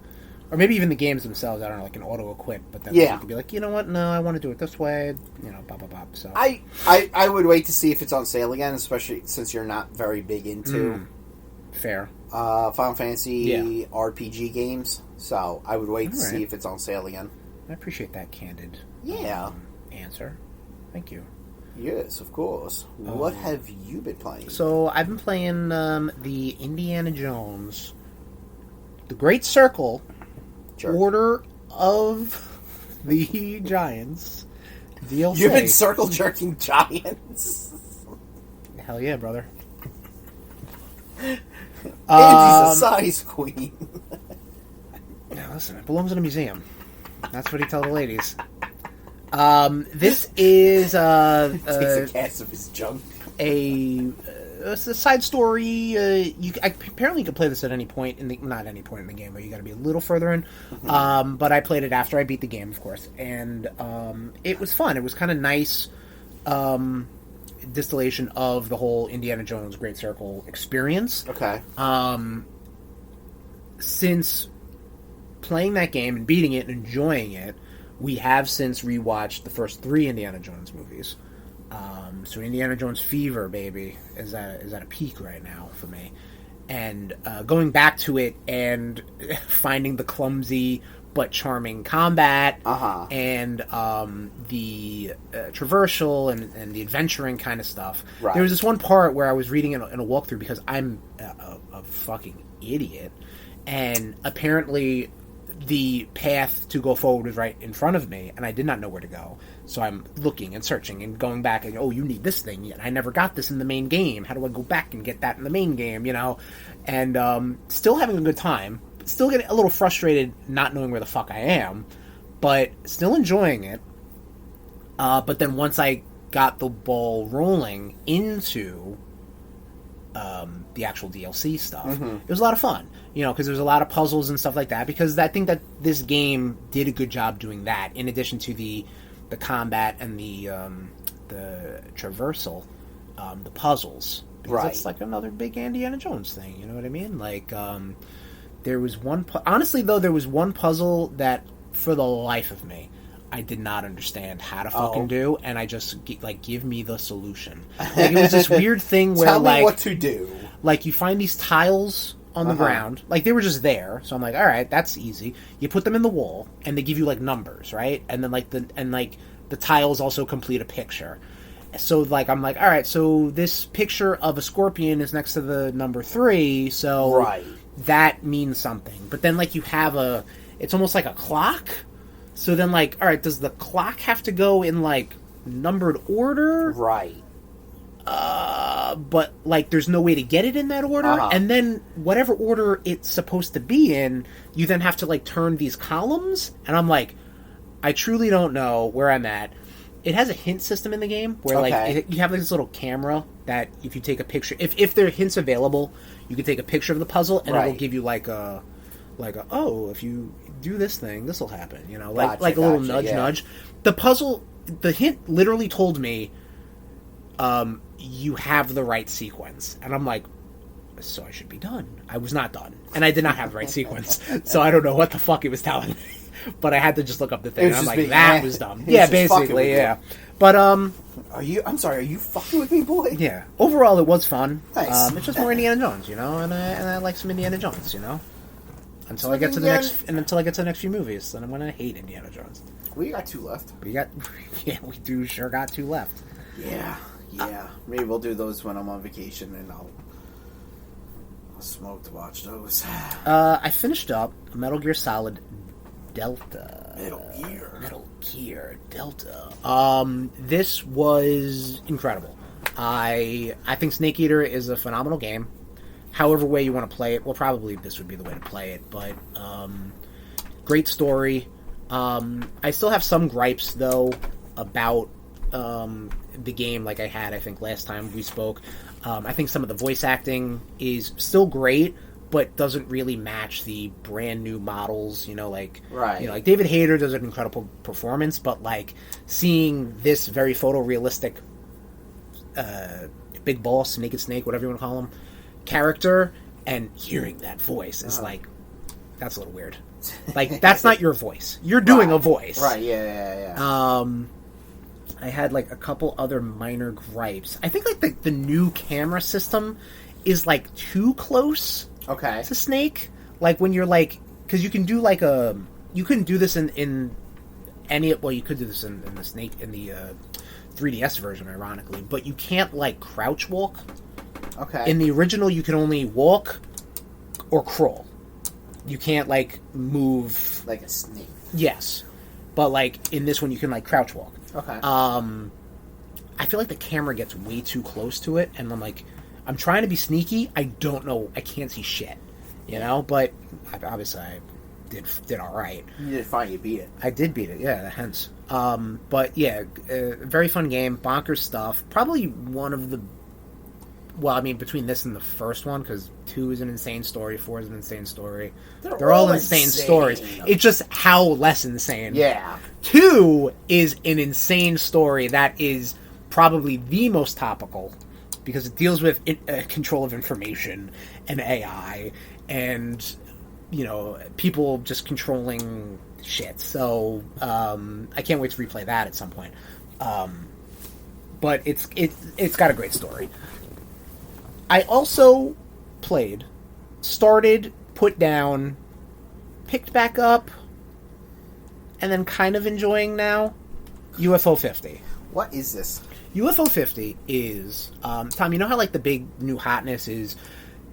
or maybe even the games themselves, I don't know, like an auto-equip, but then you could be like, you know what, no, I want to do it this way, you know, blah. So I would wait to see if it's on sale again, especially since you're not very big into fair Final Fantasy RPG games, so I would wait to see if it's on sale again. I appreciate that candid answer. Thank you. Yes, of course. What have you been playing? So I've been playing the Indiana Jones, the Great Circle, Order of the Giants DLC. You've been circle jerking giants? Hell yeah, brother. Andy's a size queen. Now listen, it belongs in a museum. That's what he tell the ladies. This is takes a cast of his junk. It's a side story. Apparently you can play this at any point not any point in the game, but you got to be a little further in. But I played it after I beat the game, of course, and it was fun. It was kind of nice distillation of the whole Indiana Jones Great Circle experience. Okay. Since playing that game and beating it and enjoying it, we have since rewatched the first 3 Indiana Jones movies. So Indiana Jones Fever, baby, is at a peak right now for me. And going back to it and finding the clumsy but charming combat and the traversal and the adventuring kind of stuff. Right. There was this one part where I was reading in a walkthrough because I'm a fucking idiot. And apparently the path to go forward was right in front of me, and I did not know where to go. So I'm looking and searching and going back and, you need this thing. Yet I never got this in the main game. How do I go back and get that in the main game, you know? And still having a good time. Still getting a little frustrated not knowing where the fuck I am, but still enjoying it. But then once I got the ball rolling into the actual DLC stuff. It was a lot of fun, because there was a lot of puzzles and stuff like that, because I think that this game did a good job doing that, in addition to the combat and the traversal, the puzzles. Because it's like another big Indiana Jones thing, you know what I mean? Like, there was one... Honestly, though, there was one puzzle that, for the life of me, I did not understand how to fucking do, and I just, give me the solution. Like, it was this weird thing where, Tell me what to do. Like, you find these tiles on the ground. Like, they were just there, so I'm like, alright, that's easy. You put them in the wall, and they give you, numbers, right? And then, the tiles also complete a picture. So, I'm like, alright, so this picture of a scorpion is next to the number 3, so that means something. But then, you have it's almost like a clock. So then, alright, does the clock have to go in, numbered order? Right. But, there's no way to get it in that order. And then, whatever order it's supposed to be in, you then have to, turn these columns. And I'm like, I truly don't know where I'm at. It has a hint system in the game where, you have this little camera that if you take a picture... If there are hints available, you can take a picture of the puzzle, and it'll give you, if you do this thing, this will happen, a little nudge. The puzzle, the hint literally told me, you have the right sequence. And I'm like, so I should be done. I was not done. And I did not have the right sequence. So I don't know what the fuck it was telling me. But I had to just look up the thing. And I'm like, that was dumb. Yeah, basically, yeah. But, I'm sorry, are you fucking with me, boy? Yeah. Overall, it was fun. Nice. It's just more Indiana Jones, and I like some Indiana Jones, Until I get to the next few movies, then I'm gonna hate Indiana Jones. We got 2 left. We do sure got 2 left. Yeah. Maybe we'll do those when I'm on vacation, and I'll smoke to watch those. I finished up Metal Gear Solid Delta. Metal Gear Delta. This was incredible. I think Snake Eater is a phenomenal game. However way you want to play it, well, probably this would be the way to play it, but great story. I still have some gripes, though, about the game, like I had, I think, last time we spoke. I think some of the voice acting is still great, but doesn't really match the brand new models, like David Hayter does an incredible performance, but seeing this very photorealistic Big Boss, Naked Snake, whatever you want to call him, character, and hearing that voice is that's a little weird. That's not your voice. You're doing a voice. Right, yeah. I had a couple other minor gripes. I think the new camera system is too close. Okay. To Snake, when you're because you can do you couldn't do this in any. Well, you could do this in the Snake in the 3DS version, ironically, but you can't crouch walk. Okay. In the original, you can only walk or crawl. You can't move like a snake. Yes, but in this one, you can crouch walk. Okay. I feel like the camera gets way too close to it, and I'm trying to be sneaky. I don't know. I can't see shit, But obviously, I did all right. You did fine. You beat it. I did beat it. Yeah, hence. But yeah, very fun game. Bonkers stuff. Probably one of the. Well, I mean, between this and the first one, because 2 is an insane story, 4 is an insane story. They're all insane stories. It's just how less insane. Yeah. 2 is an insane story that is probably the most topical, because it deals with control of information and AI and, people just controlling shit. So, I can't wait to replay that at some point. But it's got a great story. I also started, put down, picked back up, and then kind of enjoying now, UFO 50. What is this? UFO 50 is, Tom, you know how the big new hotness is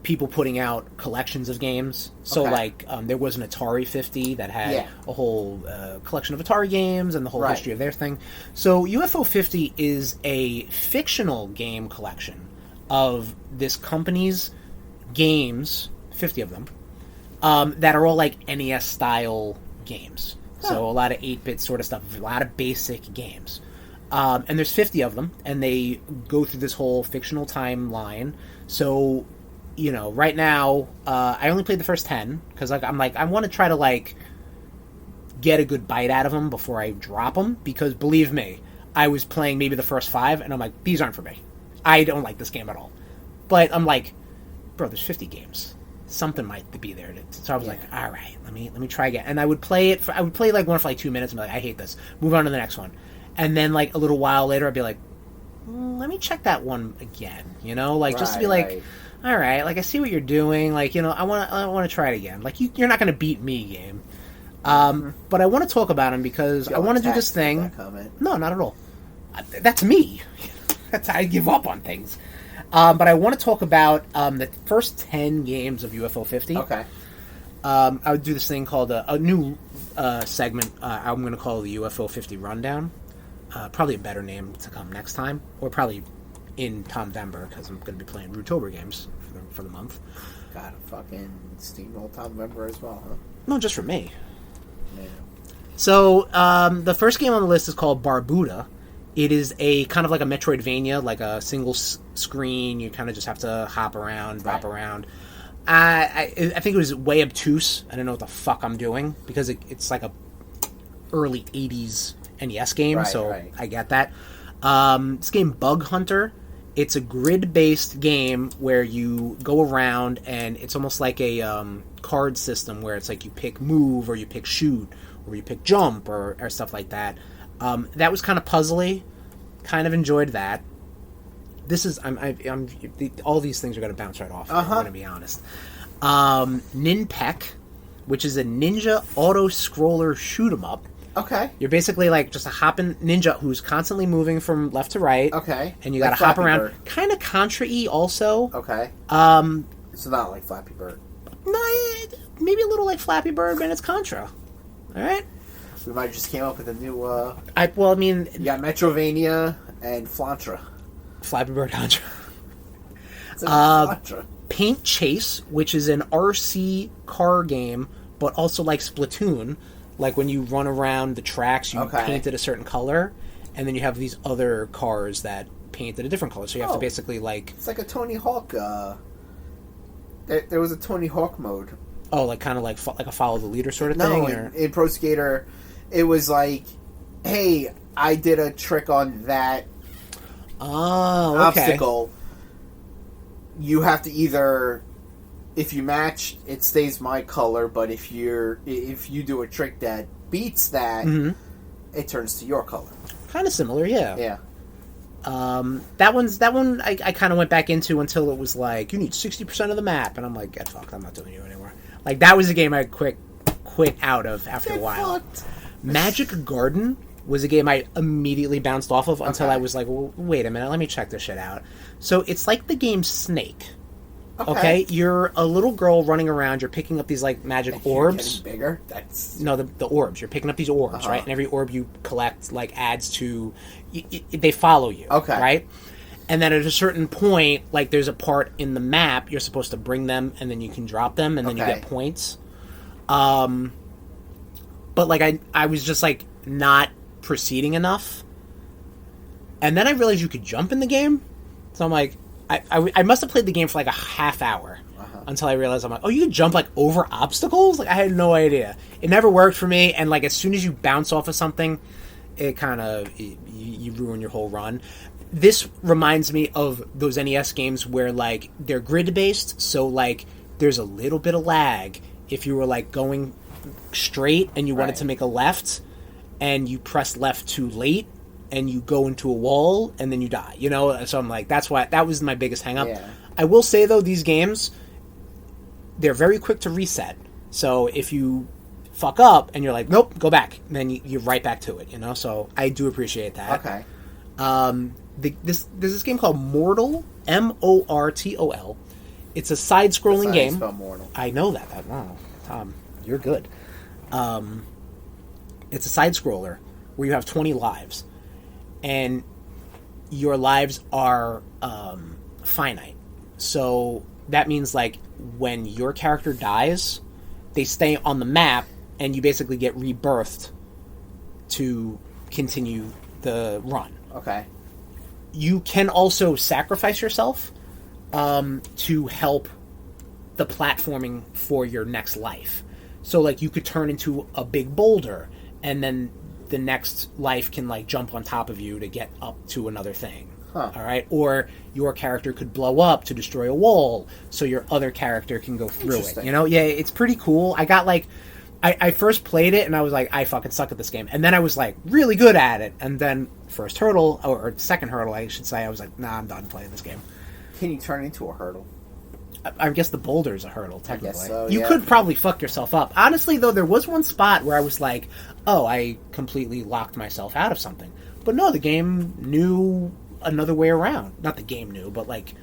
people putting out collections of games? So, there was an Atari 50 that had a whole collection of Atari games and the whole history of their thing. So, UFO 50 is a fictional game collection of this company's games, 50 of them, that are all NES-style games. So a lot of 8-bit sort of stuff, a lot of basic games. And there's 50 of them, and they go through this whole fictional timeline. So, right now, I only played the first 10, because I want to try to, get a good bite out of them before I drop them, because believe me, I was playing maybe the first 5, and I'm like, these aren't for me. I don't like this game at all. But I'm like, bro, there's 50 games. Something might be there. So I was like, all right, let me try again. And I would play it. I would play one for 2 minutes and be like, I hate this. Move on to the next one. And then a little while later, I'd be like, let me check that one again. Just to be like, all right, I see what you're doing. I want to try it again. You're not going to beat me, game. But I want to talk about him because I want to do this thing. No, not at all. That's me. I give up on things. But I want to talk about the first 10 games of UFO 50. Okay. I would do this thing called a new segment. I'm going to call the UFO 50 Rundown. Probably a better name to come next time, or probably in Tomvember, because I'm going to be playing Rudetober games for the month. Got a fucking steamroll Tomvember as well, huh? No, just for me. Yeah. So the first game on the list is called Barbuda. It is a kind of like a Metroidvania, like a single screen. You kind of just have to hop around, bop around. I think it was way obtuse. I don't know what the fuck I'm doing, because it's like a early 80s NES game, I get that. This game, Bug Hunter, it's a grid-based game where you go around, and it's almost like a card system where it's like you pick move, or you pick shoot, or you pick jump, or stuff like that. That was kind of puzzly. Kind of enjoyed that. This is all these things are going to bounce right off. I'm going to be honest. Ninpek, which is a ninja auto scroller shoot 'em up. Okay. You're basically just a hopping ninja who's constantly moving from left to right. Okay. And you got to hop around. Kind of Contra-y also. Okay. It's not like Flappy Bird. No, maybe a little like Flappy Bird, but it's Contra. All right. We might just came up with a new. You got Metrovania and Flantra. Flappy Bird Contra. Flantra. Paint Chase, which is an RC car game, but also like Splatoon. Like when you run around the tracks, you paint it a certain color, and then you have these other cars that paint it a different color. So you have to basically It's like a Tony Hawk. There was a Tony Hawk mode. Oh, kind of like a follow the leader sort of thing? No, in Pro Skater, it was like, hey, I did a trick on that obstacle. You have to either, if you match, it stays my color, but if you do a trick that beats that, it turns to your color. Kind of similar, yeah. Yeah. That one I kind of went back into until it was like, you need 60% of the map, and I'm like, get fucked, I'm not doing you anymore. That was a game I quit out of after a while. Magic Garden was a game I immediately bounced off of until I was like, well, wait a minute, let me check this shit out. So it's like the game Snake. Okay? You're a little girl running around, you're picking up these magic orbs. Getting bigger? No, the orbs. You're picking up these orbs, right? And every orb you collect adds to... they follow you, right? And then at a certain point, there's a part in the map, you're supposed to bring them, and then you can drop them, and then you get points. But, I was just, not proceeding enough. And then I realized you could jump in the game. So I'm like... I must have played the game for a half hour until I realized I'm like, oh, you can jump over obstacles? I had no idea. It never worked for me, and as soon as you bounce off of something, it kind of you ruin your whole run. This reminds me of those NES games where they're grid based, so there's a little bit of lag if you were going straight and you wanted to make a left, and you press left too late. And you go into a wall, and then you die, So I'm like, that was my biggest hang-up. Yeah. I will say, though, these games, they're very quick to reset. So if you fuck up, and you're like, nope, go back, then you're right back to it, So I do appreciate that. Okay. There's this game called Mortal, Mortol. It's a side-scrolling game. Spell Mortal. I know that. Wow, Tom, you're good. It's a side-scroller where you have 20 lives. And your lives are finite. So that means when your character dies, they stay on the map, and you basically get rebirthed to continue the run. Okay. You can also sacrifice yourself to help the platforming for your next life. So, like, you could turn into a big boulder, and then the next life can, like, jump on top of you to get up to another thing. Huh. All right? Or your character could blow up to destroy a wall, so your other character can go through it. You know? Yeah, it's pretty cool. I got, like... I first played it, and I was like, I fucking suck at this game. And then I was, like, really good at it. And then first hurdle, or second hurdle, I should say, I was like, nah, I'm done playing this game. Can you turn into a hurdle? I guess the boulder's a hurdle, technically. I guess so, you could probably fuck yourself up. Honestly, though, there was one spot where I was like, oh, I completely locked myself out of something. But no, the game knew another way around. Not the game knew, but, like,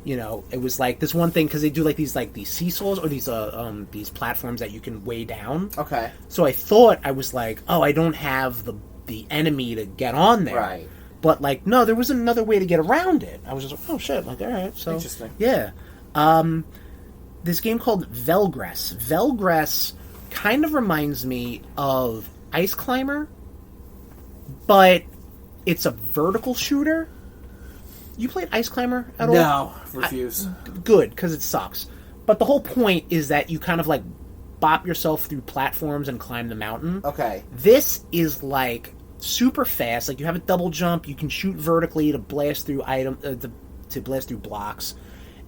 you know, it was like this one thing, because they do, like, these seesaws, or these platforms that you can weigh down. Okay. So I thought, I was like, oh, I don't have the enemy to get on there. Right. But, like, no, there was another way to get around it. I was just like, oh, shit. Like, all right. So, interesting. Yeah. This game called Velgress. Velgress kind of reminds me of Ice Climber, but it's a vertical shooter. You played Ice Climber at all? No, refuse. Good, because it sucks. But the whole point is that you kind of, like, bop yourself through platforms and climb the mountain. Okay. This is, like, super fast. Like, you have a double jump. You can shoot vertically to blast through to blast through blocks.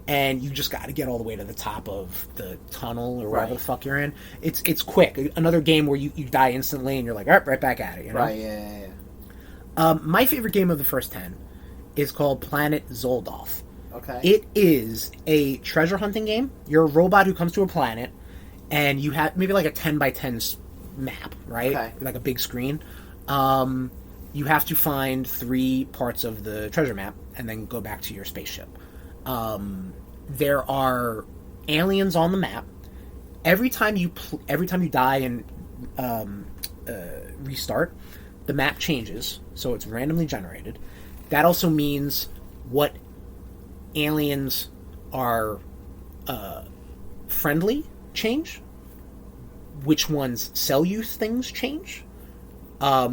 And you just got to get all the way to the top of the tunnel or wherever the fuck you're in. It's quick. Another game where you die instantly and you're like, all right back at it. You know? Right, yeah. My favorite game of the first 10 is called Planet Zoldoth. Okay. It is a treasure hunting game. You're a robot who comes to a planet, and you have maybe like a 10 by 10 map, right? Okay. Like a big screen. You have to find 3 parts of the treasure map and then go back to your spaceship. There are aliens on the map. Every time you die and restart, the map changes, so it's randomly generated. That also means what aliens are friendly change, which ones sell you things change,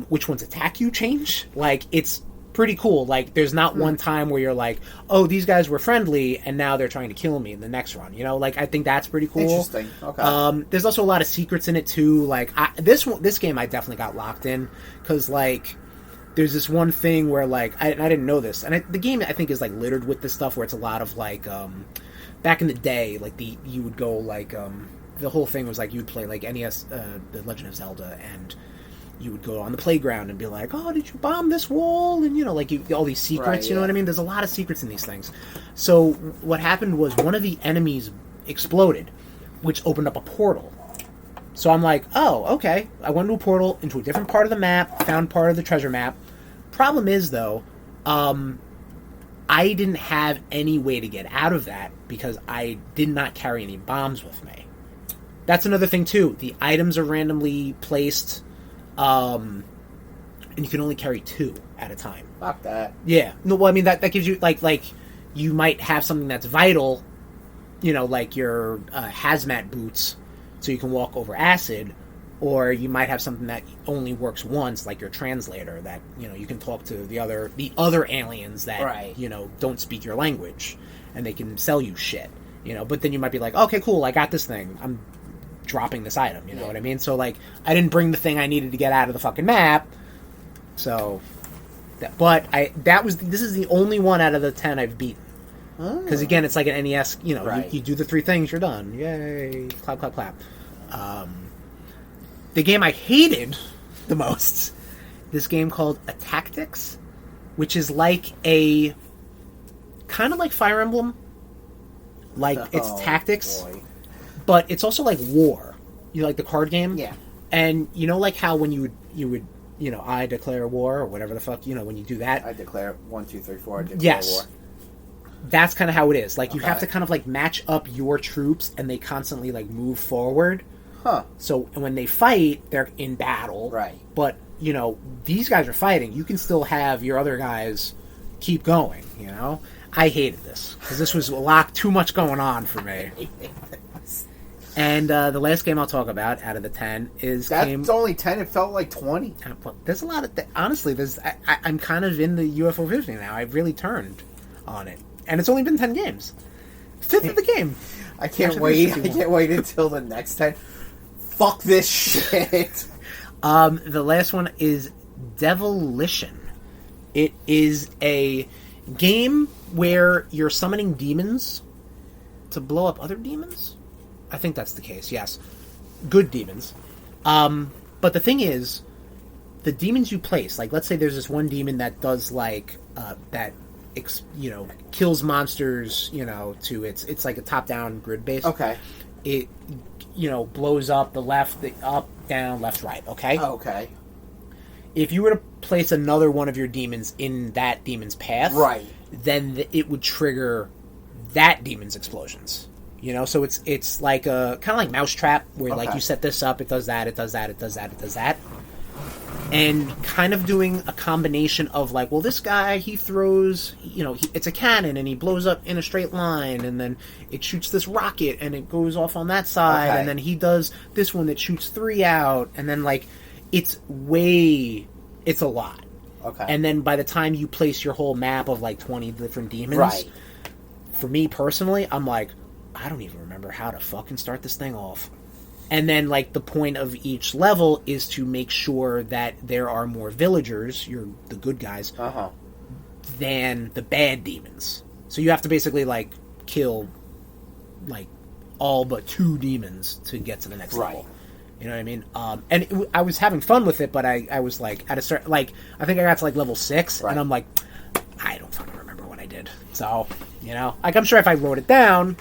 which ones attack you change. Like, it's pretty cool. Like, there's not one time where you're like, oh, these guys were friendly and now they're trying to kill me in the next run, you know? Like, I think that's pretty cool. Interesting. Okay. There's also a lot of secrets in it too. Like, this game I definitely got locked in, because, like, there's this one thing where, like, I didn't know this, and the game, I think, is, like, littered with this stuff where it's a lot of, like, back in the day, like, you would go, like, the whole thing was, like, you would play, like, NES, The Legend of Zelda, and you would go on the playground and be like, oh, did you bomb this wall? And, you know, like, all these secrets, right, you know what I mean? There's a lot of secrets in these things. So what happened was one of the enemies exploded, which opened up a portal. So I'm like, oh, okay. I went to a portal into a different part of the map, found part of the treasure map. Problem is, though, I didn't have any way to get out of that because I did not carry any bombs with me. That's another thing, too. The items are randomly placed, and you can only carry 2 at a time. Fuck that. Yeah. No, well, I mean, that gives you, like, you might have something that's vital, you know, like your hazmat boots, so you can walk over acid, or you might have something that only works once, like your translator, that, you know, you can talk to the other aliens that, you know, don't speak your language, and they can sell you shit, you know. But then you might be like, okay, cool, I got this thing. I'm dropping this item, you know what I mean? So, like, I didn't bring the thing I needed to get out of the fucking map, so... this is the only one out of the 10 I've beaten. Because, again, it's like an NES, you know, you do the 3 things, you're done. Yay. Clap, clap, clap. The game I hated the most, this game called Tactics, which is like a... kind of like Fire Emblem. Like, it's tactics. Boy. But it's also like war. You know, like the card game? Yeah. And you know, like how when you would, you know, I declare war, or whatever the fuck, you know, when you do that. I declare 1, 2, 3, 4, I declare war. That's kind of how it is. Like, you have to kind of, like, match up your troops, and they constantly, like, move forward. Huh. So, when they fight, they're in battle. Right. But, you know, these guys are fighting. You can still have your other guys keep going, you know? I hated this, because this was a lot too much going on for me. And the last game I'll talk about out of the 10 is That's only 10. It felt like 20. There's a lot of... honestly, I'm kind of in the UFO 50 now. I've really turned on it. And it's only been 10 games. Fifth of the game. I can't wait. I can't wait until the next 10. Fuck this shit. The last one is Devilition. It is a game where you're summoning demons to blow up other demons. I think that's the case, yes. Good demons. But the thing is, the demons you place, like, let's say there's this one demon that does, like, kills monsters, to it's like a top-down grid base. Okay. It, blows up the left, the up, down, left, right, okay? Okay. If you were to place another one of your demons in that demon's path, right, then it would trigger that demon's explosions. So it's like a kind of like Mousetrap, where like you set this up, it does that, it does that, it does that, it does that, and kind of doing a combination of like, well, this guy he throws, it's a cannon and he blows up in a straight line, and then it shoots this rocket and it goes off on that side, and then he does this one that shoots 3 out, and then like it's a lot. Okay. And then by the time you place your whole map of like 20 different demons, right. For me personally, I'm like, I don't even remember how to fucking start this thing off. And then, like, the point of each level is to make sure that there are more villagers, you're the good guys, than the bad demons. So you have to basically, like, kill, like, all but 2 demons to get to the next level. You know what I mean? I was having fun with it, but I was, like, at a certain, like, I think I got to, like, level 6, and I'm like, I don't fucking remember what I did. So, like, I'm sure if I wrote it down...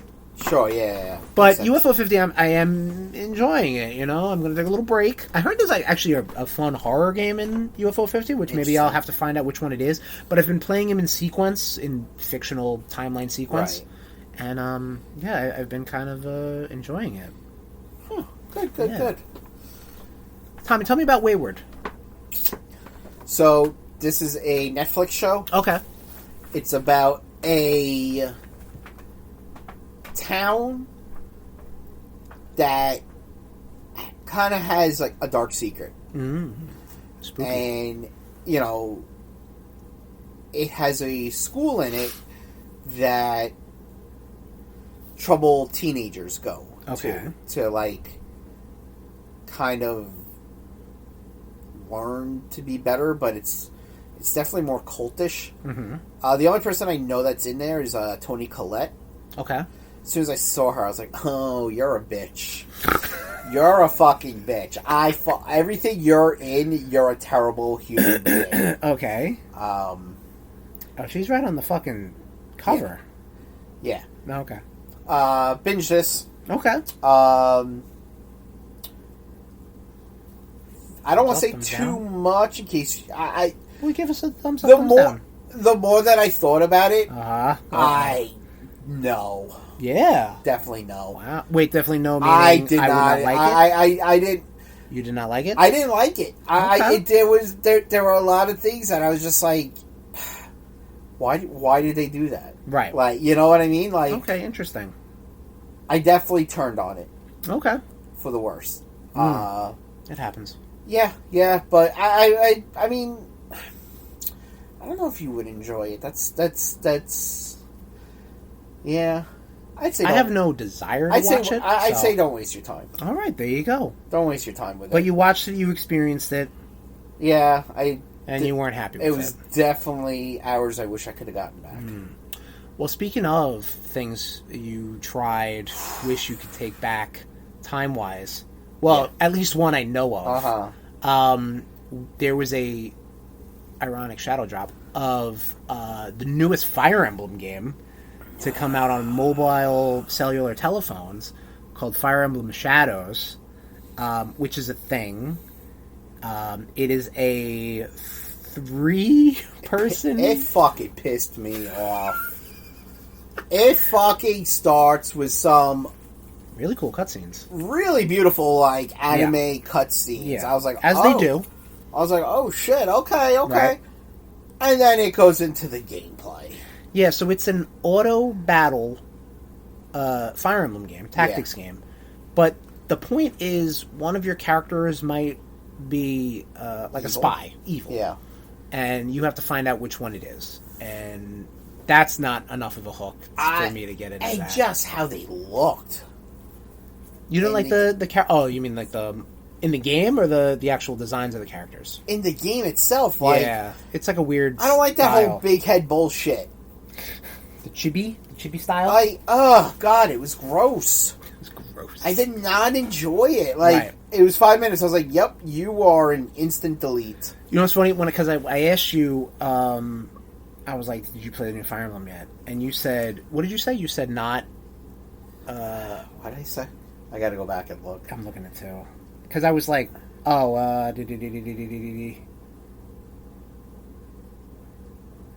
Sure, yeah. But UFO 50, I am enjoying it, I'm going to take a little break. I heard there's actually a fun horror game in UFO 50, which maybe I'll have to find out which one it is. But I've been playing him in sequence, in fictional timeline sequence. Right. And, I've been kind of enjoying it. Good. Tommy, tell me about Wayward. So, this is a Netflix show. Okay. It's about a town that kind of has like a dark secret. Spooky. And it has a school in it that troubled teenagers go to like kind of learn to be better, but it's definitely more cultish. The only person I know that's in there is Toni Collette. Okay. As soon as I saw her, I was like, oh, you're a bitch. You're a fucking bitch. Everything you're in, you're a terrible human being. Okay. She's right on the fucking cover. Yeah. Okay. Binge this. Okay. I don't want to say too much in case... Well, give us a thumbs up, down. The more that I thought about it, no. Yeah. Definitely no. Wow. Wait, definitely no meaning I did I not. would not like it? I didn't. You did not like it? I didn't like it. Okay. There were a lot of things that I was just like, why did they do that? Right. Like, you know what I mean? Like, okay, interesting. I definitely turned on it. Okay. For the worst. It happens. Yeah, but I mean, I don't know if you would enjoy it. That's yeah. I'd say I have no desire to watch it. I'd say don't waste your time. All right, there you go. Don't waste your time with it. But you watched it, you experienced it. Yeah, you weren't happy with it. It was definitely hours I wish I could have gotten back. Well, speaking of things you tried, wish you could take back time-wise, at least one I know of. There was a ironic shadow drop of the newest Fire Emblem game to come out on mobile cellular telephones called Fire Emblem Shadows, which is a thing. It is a 3-person... It fucking pissed me off. It fucking starts with some... really cool cutscenes. Really beautiful, like, anime cutscenes. Yeah. I was like, As they do. I was like, oh shit, okay. Right. And then it goes into the gameplay. Yeah, so it's an auto battle Fire Emblem game, tactics game, But the point is, one of your characters might be like a spy, evil. Yeah. And you have to find out which one it is. And that's not enough of a hook for me to get into and that. just how they looked. You don't like the oh, you mean like the in the game or the actual designs of the characters? In the game itself, like... Yeah, it's like a weird I don't like that style. whole big head bullshit. The chibi style? Oh, God, it was gross. It was gross. I did not enjoy it. Like, Right. It was 5 minutes. I was like, yep, you are an instant delete. You know what's funny? Because I asked you, I was like, did you play the new Fire Emblem yet? And you said, what did you say? You said not... What did I say? I gotta go back and look. I'm looking at it too. Because I was like, oh,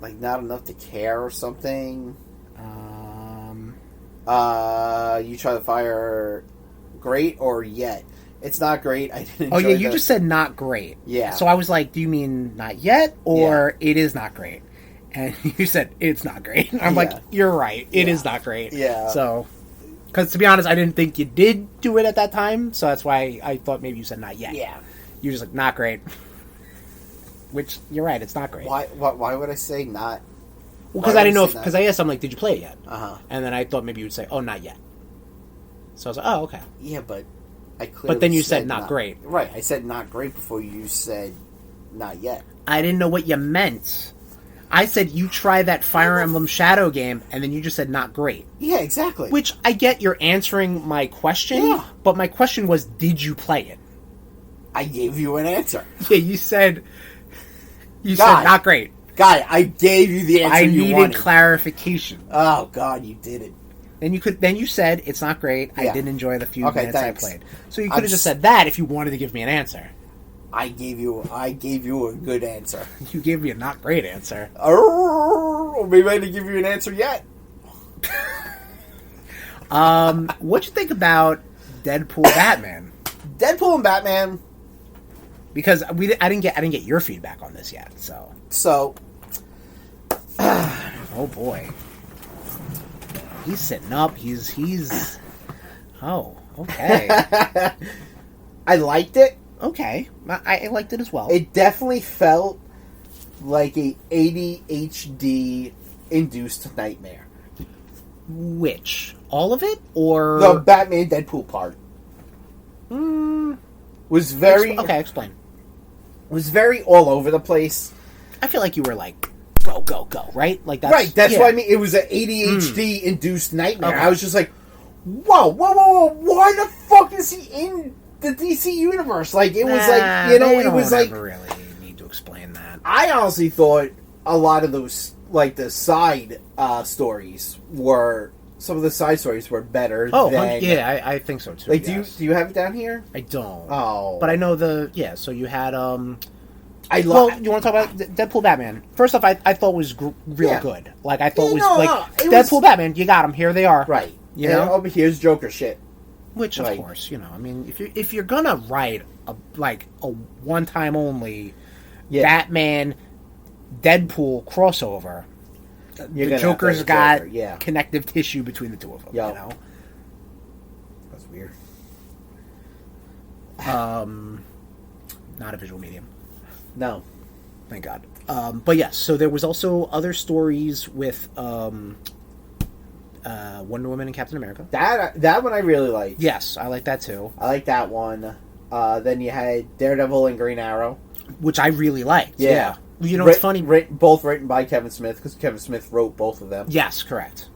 Like, not enough to care or something. You try the fire great or yet? It's not great. I didn't enjoy you just said not great. Yeah. So I was like, do you mean not yet or it is not great? And you said it's not great. I'm like, you're right. It is not great. Yeah. So, because to be honest, I didn't think you did do it at that time. So that's why I thought maybe you said not yet. Yeah. You're just like, not great. Which, you're right. It's not great. Why would I say not? Well, because I didn't know if... Because I asked, I'm like, did you play it yet? Uh-huh. And then I thought maybe you would say, oh, not yet. So I was like, oh, okay. Yeah, but I clearly But then you said not great. Right, I said not great before you said not yet. I didn't know what you meant. I said you try that Fire Emblem Shadow game, and then you just said not great. Yeah, exactly. Which, I get you're answering my question, but my question was, did you play it? I gave you an answer. Yeah, you said not great. God, I gave you the answer you wanted. I needed clarification. Oh, God, you did it. Then you said it's not great. I didn't enjoy the few minutes thanks. I played. So you could have just said that if you wanted to give me an answer. I gave you a good answer. You gave me a not great answer. Or maybe I didn't give you an answer yet. What'd you think about Deadpool Batman? Deadpool and Batman. Because I didn't get your feedback on this yet. So. Oh boy. He's sitting up. He's. Oh, okay. I liked it. Okay, I liked it as well. It definitely felt like a ADHD induced nightmare. Which? All of it? Or the Batman Deadpool part? Was very... Okay, explain. Was very all over the place. I feel like you were like, go, go, go, right? Like that's... Right, that's what I mean. It was an ADHD induced nightmare. Okay. I was just like, whoa, why the fuck is he in the DC universe? Like, it was like, you know, it was like... really need to explain that. I honestly thought a lot of those, like, the side stories were... Some of the side stories were better than... yeah, I think so, too. Like, yes. do you have it down here? I don't. Oh. But I know so you had, you want to talk about Deadpool Batman? First off, I thought was real good. Like, I thought Deadpool Batman, you got them. Here they are. Right. You know? Over here's Joker shit. Which, of course, you know, I mean, if you're gonna write a one-time only Batman Deadpool crossover, the Joker's got connective tissue between the two of them. You know, that's weird. Not a visual medium. No, thank God. But yes, so there was also other stories with Wonder Woman and Captain America. That one I really liked. Yes, I like that too. I like that one. Then you had Daredevil and Green Arrow, which I really liked. Yeah. You know, it's funny. Both written by Kevin Smith, because Kevin Smith wrote both of them. Yes, correct.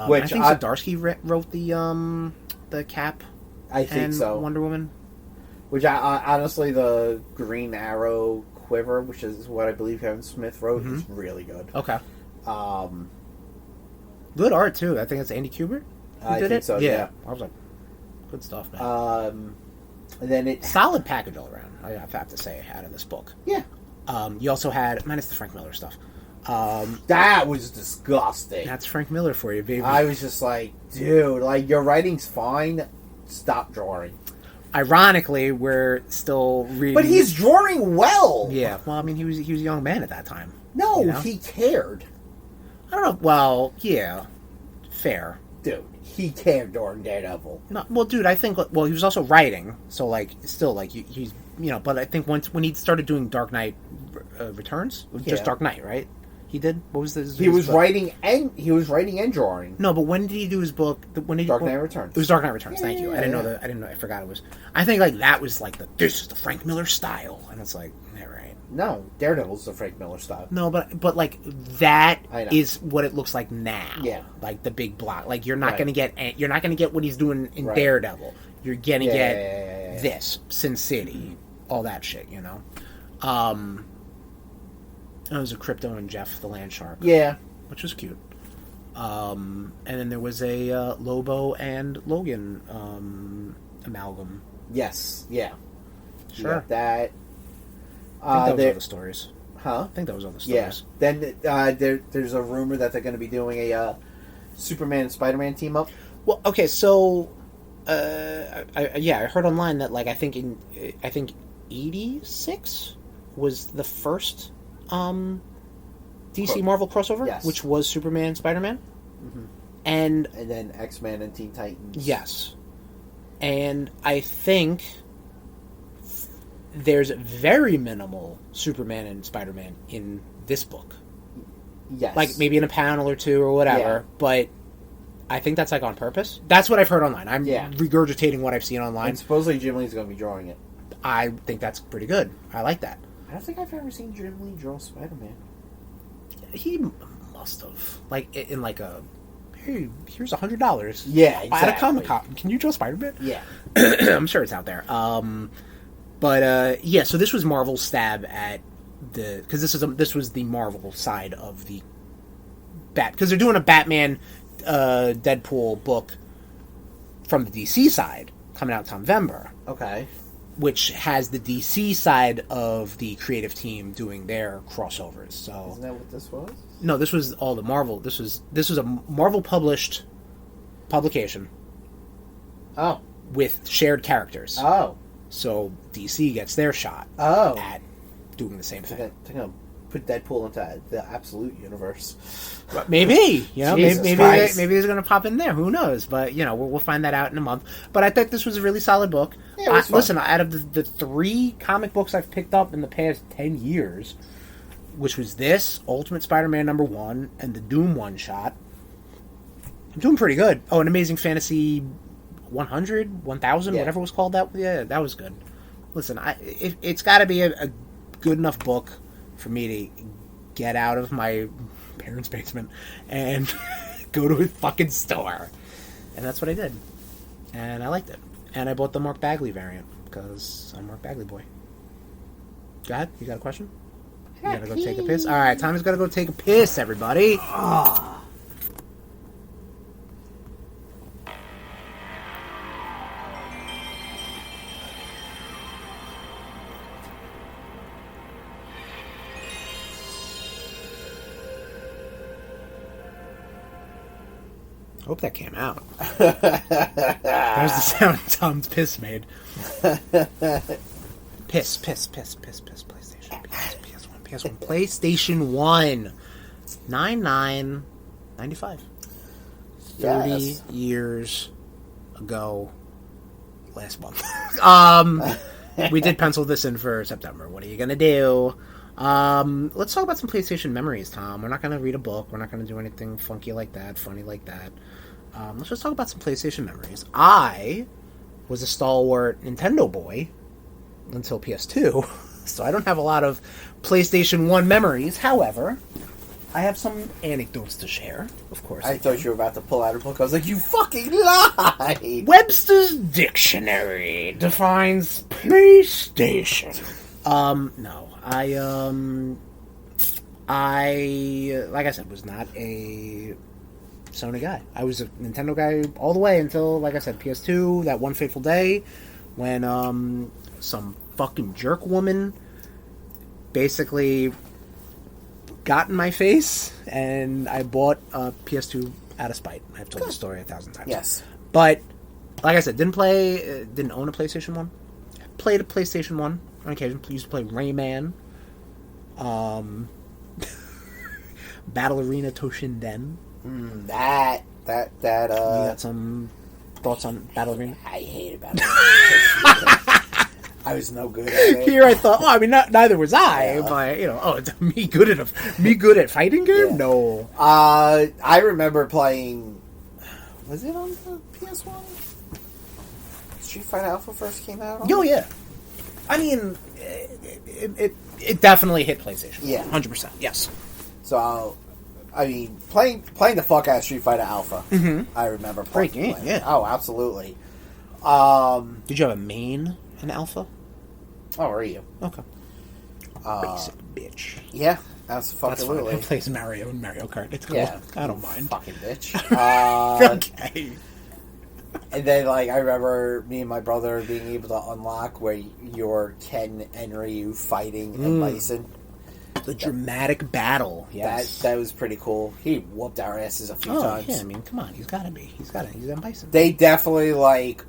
Which I think Zdarsky wrote the Cap. I think so. Wonder Woman. Which I honestly, the Green Arrow Quiver, which is what I believe Kevin Smith wrote, is really good. Okay. Good art too. I think it's Andy Kubert who did it. So. Yeah. I was like, good stuff, man. And then solid package all around. I have to say, out of this book. Yeah. You also had, minus the Frank Miller stuff. That was disgusting. That's Frank Miller for you, baby. I was just like, dude, like, your writing's fine. Stop drawing. Ironically, we're still reading. But he's drawing well. Yeah. Well, I mean, he was a young man at that time. No, he cared. I don't know. Well, yeah, fair. dude, he cared during Daredevil. No, well, dude, I think he was also writing, so like still like he's but I think when he started doing Dark Knight Returns, just Dark Knight, right? He did. What was this? He was writing and drawing. No, but when did he do his book? Dark Knight Returns. It was Dark Knight Returns. Thank you. I didn't know that. I didn't know. I forgot it was. I think like that was like this is the Frank Miller style, and it's like, yeah, right. No, Daredevil's the Frank Miller style. No, but like that is what it looks like now. Yeah, like the big block. Like you're not gonna get what he's doing in Daredevil. You're gonna get this Sin City, all that shit. It was a Crypto and Jeff the Land Shark. Yeah. Which was cute. And then there was a Lobo and Logan amalgam. Yes. Yeah. Sure. That. I think that was all the stories. Huh? I think that was all the stories. Yeah. Then there's a rumor that they're going to be doing a Superman and Spider-Man team up. Well, okay, so I heard online that like I think 86 was the first DC Marvel crossover, which was Superman and Spider-Man. Mm-hmm. And then X-Men and Teen Titans. Yes. And I think there's very minimal Superman and Spider-Man in this book. Yes. Like maybe in a panel or two or whatever, but I think that's like on purpose. That's what I've heard online. I'm regurgitating what I've seen online. And supposedly Jim Lee's going to be drawing it. I think that's pretty good. I like that. I don't think I've ever seen Jim Lee draw Spider-Man. He must have. Like, in like a, hey, here's $100. Yeah, exactly. At a Comic-Con. Can you draw Spider-Man? Yeah. I'm sure it's out there. But so this was Marvel's stab at the... Because this was the Marvel side of the... Because they're doing a Batman Deadpool book from the DC side coming out in November. Okay. Which has the DC side of the creative team doing their crossovers. So isn't that what this was? No, this was all the Marvel. This was a Marvel published publication. Oh, with shared characters. Oh, so DC gets their shot. Oh, at doing the same thing. They're gonna put Deadpool into the Absolute Universe. Maybe, maybe he's going to pop in there. Who knows? But we'll find that out in a month. But I think this was a really solid book. Yeah, listen, out of the 3 comic books I've picked up in the past 10 years, which was this Ultimate Spider-Man #1 and the Doom one shot, I'm doing pretty good. Oh, an Amazing Fantasy 100, 1000, whatever it was called. That was good. Listen, it's got to be a good enough book for me to get out of my parents' basement and go to a fucking store. And that's what I did. And I liked it. And I bought the Mark Bagley variant because I'm Mark Bagley boy. Go ahead. You got a question? You gotta go take a piss? Alright, Tommy's gotta go take a piss, everybody. I hope that came out. That was the sound Tom's piss made. Piss, PlayStation. PS1. PlayStation 1. $99.95. 30 years ago last month. We did pencil this in for September. What are you going to do? Let's talk about some PlayStation memories, Tom. We're not going to read a book. We're not going to do anything funky like that, funny like that. Let's just talk about some PlayStation memories. I was a stalwart Nintendo boy until PS2, so I don't have a lot of PlayStation 1 memories. However, I have some anecdotes to share, of course. I thought you were about to pull out a book. I was like, you fucking lied! Webster's Dictionary defines PlayStation. No. I like I said, was not a Sony guy. I was a Nintendo guy all the way until, like I said, PS2, that one fateful day when some fucking jerk woman basically got in my face and I bought a PS2 out of spite. I've told the story 1,000 times. Yes. But, like I said, didn't own a PlayStation 1. Played a PlayStation 1 on occasion. Used to play Rayman. Battle Arena Toshinden. That That You got some thoughts on Battle Arena? I hated Battle Arena. I was no good at it. Here I thought, neither was I. Yeah. But, it's me good at fighting game? Yeah. No. I remember playing. Was it on the PS1? Street Fighter Alpha first came out on? Oh, yeah. I mean, it definitely hit PlayStation. Yeah. 100%. Yes. So, playing the fuck out of Street Fighter Alpha. Mm-hmm. I remember Great playing. game, yeah. Oh, absolutely. Did you have a main in Alpha? Oh, are you? Okay. Basic bitch. Yeah, that's fucking That's fine. really. It plays Mario and Mario Kart. It's cool. Yeah. I don't mind. Fucking bitch. Okay. And then, I remember me and my brother being able to unlock where you're Ken and Ryu fighting a bison. The dramatic battle. Yes. That was pretty cool. He whooped our asses a few times. Yeah, I mean, come on. He's got to be. He's a bison. They definitely,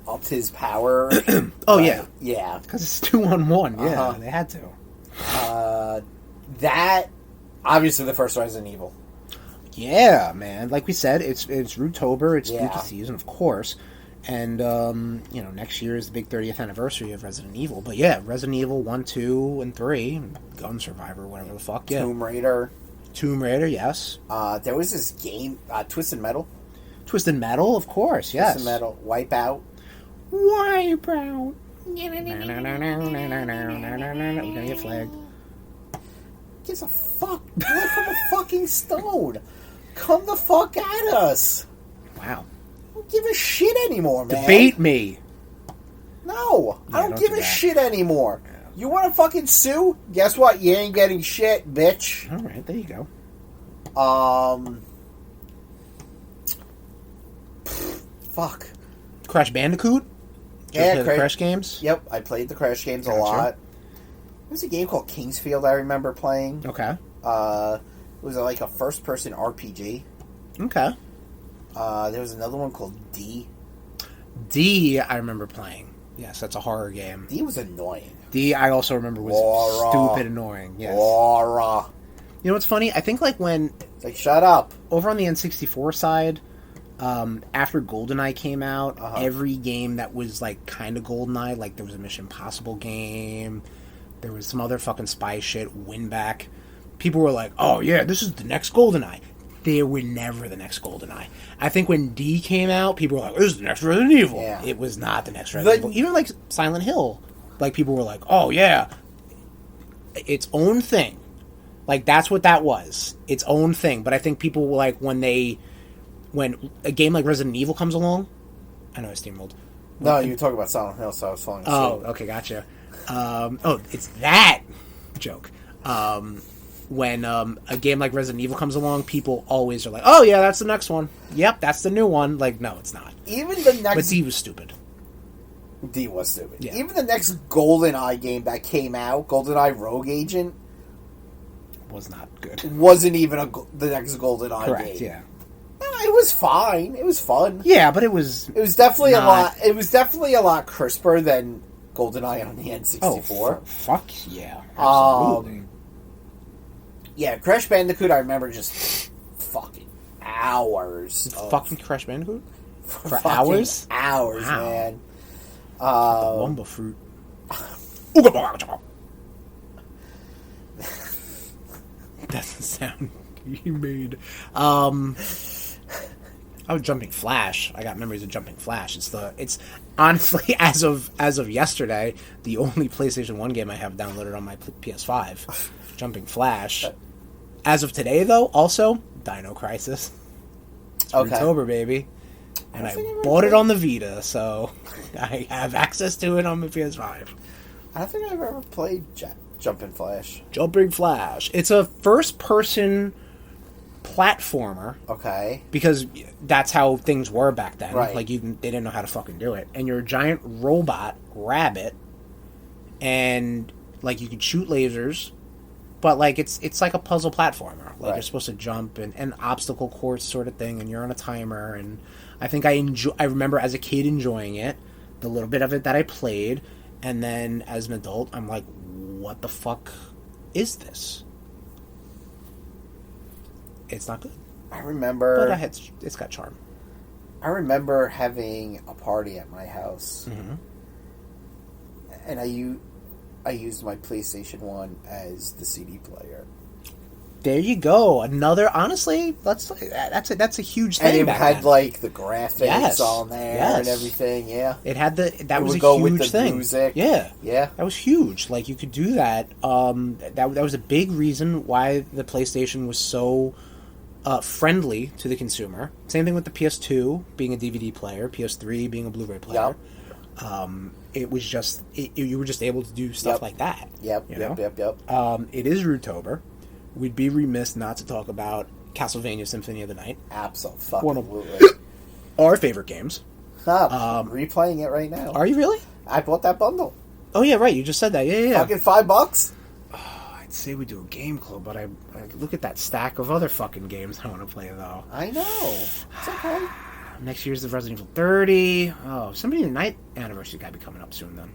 upped his power. Oh, yeah. Yeah. Because it's 2-on-1. Yeah, Uh-huh. they had to. That, obviously the first Resident Evil. Yeah, man. Like we said, it's Rudetober. It's Yeah. spooky season, of course. And, next year is the big 30th anniversary of Resident Evil. But yeah, Resident Evil 1, 2, and 3. Gun Survivor, whatever the fuck. Yeah. Tomb Raider. Tomb Raider, yes. There was this game, Twisted Metal. Twisted Metal, of course, yes. Twisted Metal. Wipeout. Wipeout. We're gonna get flagged. Gives a fuck. Blood from a fucking stone. Come the fuck at us. Wow. I don't give a shit anymore, man. Debate me. No, Yeah, I don't give do a that. shit anymore. You want to fucking sue? Guess what? You ain't getting shit, bitch. All right, there you go. Fuck. Crash Bandicoot? Did you Yeah, play the Crash games? Yep, I played the Crash games a Gotcha. lot. There was a game called Kingsfield I remember playing. Okay. It was like a first-person RPG. Okay. There was another one called D. D, I remember playing. Yes, that's a horror game. D was annoying. D, I also remember was Laura. stupid annoying. Yes. Laura. You know what's funny? I think when It's like, shut up. over on the N64 side, after GoldenEye came out, Uh-huh. every game that was kind of GoldenEye, there was a Mission Impossible game, there was some other fucking spy shit, Winback. People were like, "Oh yeah, this is the next GoldenEye." They were never the next GoldenEye. I think when D came out, people were like, "This is the next Resident Evil." Yeah. It was not the next Resident Evil. Even Silent Hill, people were like, "Oh yeah, its own thing." That's what that was. Its own thing. But I think people were when a game like Resident Evil comes along, I know I steamrolled. No, you were talking about Silent Hill, so I was falling asleep. Oh, okay, gotcha. It's that joke. When a game like Resident Evil comes along, people always are like, "Oh yeah, that's the next one. Yep, that's the new one." No, it's not. Even the next... But D was stupid. D was stupid. Yeah. Even the next GoldenEye game that came out, GoldenEye Rogue Agent, Was not good. wasn't even the next GoldenEye Correct. game. Yeah. No, it was fine. It was fun. Yeah, but it was. It was definitely a Not- lot. It was definitely a lot crisper than GoldenEye on the N64. Oh, fuck yeah! Absolutely. Yeah, Crash Bandicoot. I remember just fucking hours. of- Fucking Crash Bandicoot for fucking hours. Hours, Wow. man. Wumba fruit. Ooga booga. That's the sound he made. I was Jumping Flash. I got memories of Jumping Flash. It's honestly as of yesterday the only PlayStation 1 game I have downloaded on my PS5. Jumping Flash. As of today, though, also Dino Crisis. It's Okay. October, baby. And I I think I bought it remember- on the Vita, so I have access to it on my PS5. I don't think I've ever played Jumpin' Flash. Jumping Flash. It's a first-person platformer. Okay. Because that's how things were back then. Right. They didn't know how to fucking do it. And you're a giant robot rabbit, and you could shoot lasers, but it's like a puzzle platformer. Right. You're supposed to jump and obstacle course sort of thing, and you're on a timer. And I think I remember as a kid enjoying it, the little bit of it that I played, and then as an adult, I'm like, what the fuck is this? It's not good. I remember. But it's got charm. I remember having a party at my house, and I used my PlayStation 1 as the CD player. There you go. Another, honestly, that's a huge thing. And it had then. like the graphics on there and everything. Yeah, it had that was a go huge with the thing. Music. Yeah, that was huge. Like you could do that. That was a big reason why the PlayStation was so friendly to the consumer. Same thing with the PS2 being a DVD player, PS3 being a Blu-ray player. It was just you were just able to do stuff like that. Yep. It is Rudetober. We'd be remiss not to talk about Castlevania Symphony of the Night. Absolutely. One of our favorite games. Replaying it right now. Are you really? I bought that bundle. Oh yeah, right. You just said that. Yeah. Fucking $5. I'd say we do a game club, but I look at that stack of other fucking games I want to play though. I know. It's okay. Next year's the Resident Evil 30. Oh, Symphony of the Night anniversary got to be coming up soon then.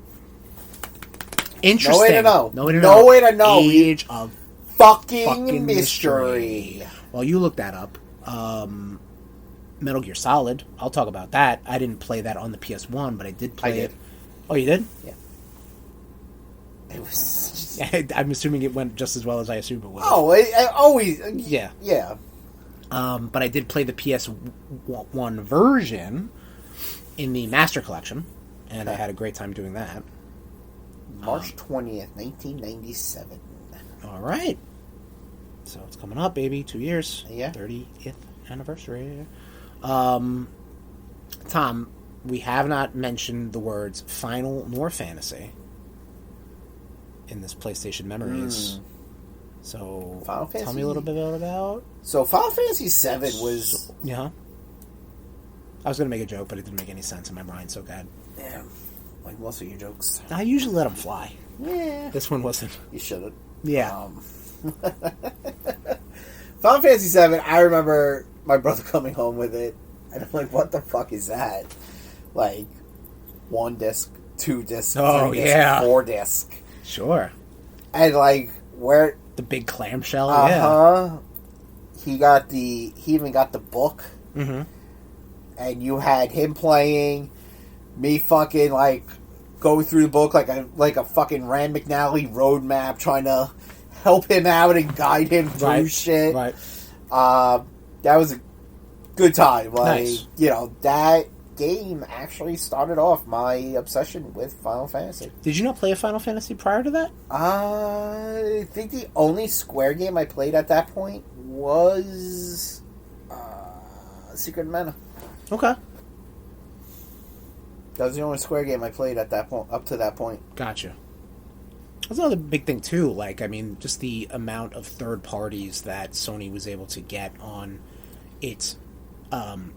Interesting. No way to know. Age of fucking mystery. Well, you look that up. Metal Gear Solid. I'll talk about that. I didn't play that on the PS1, but I did play it. Oh, you did? Yeah. It was. I'm assuming it went just as well as I assumed it would. Oh, it always. Yeah. Yeah. But I did play the PS1 version in the Master Collection, and I had a great time doing that. March 20th, 1997. All right. So it's coming up, baby. 2 years. Yeah. 30th anniversary. Tom, we have not mentioned the words Final nor Fantasy in this PlayStation Memories. So Final Fantasy. Tell me a little bit about... So Final Fantasy VII was... Yeah. I was going to make a joke, but it didn't make any sense in my mind, so bad. Yeah. Like most of your jokes. I usually let them fly. Yeah. This one wasn't. You shouldn't. Yeah. Final Fantasy VII, I remember my brother coming home with it, and I'm like, what the fuck is that? Like, 1 disc, 2 disc, 3 disc, 4 disc. Sure. And like, where... The big clamshell, He even got the book. Mm-hmm. And you had him playing, me fucking, like, going through the book like a fucking Rand McNally roadmap, trying to help him out and guide him through shit. Right. That was a good time. Like, nice. You know, that game actually started off my obsession with Final Fantasy. Did you not play a Final Fantasy prior to that? I think the only Square game I played at that point was Secret of Mana. Okay. That was the only Square game I played at that point, up to that point. Gotcha. That's another big thing too. Like, I mean, just the amount of third parties that Sony was able to get on its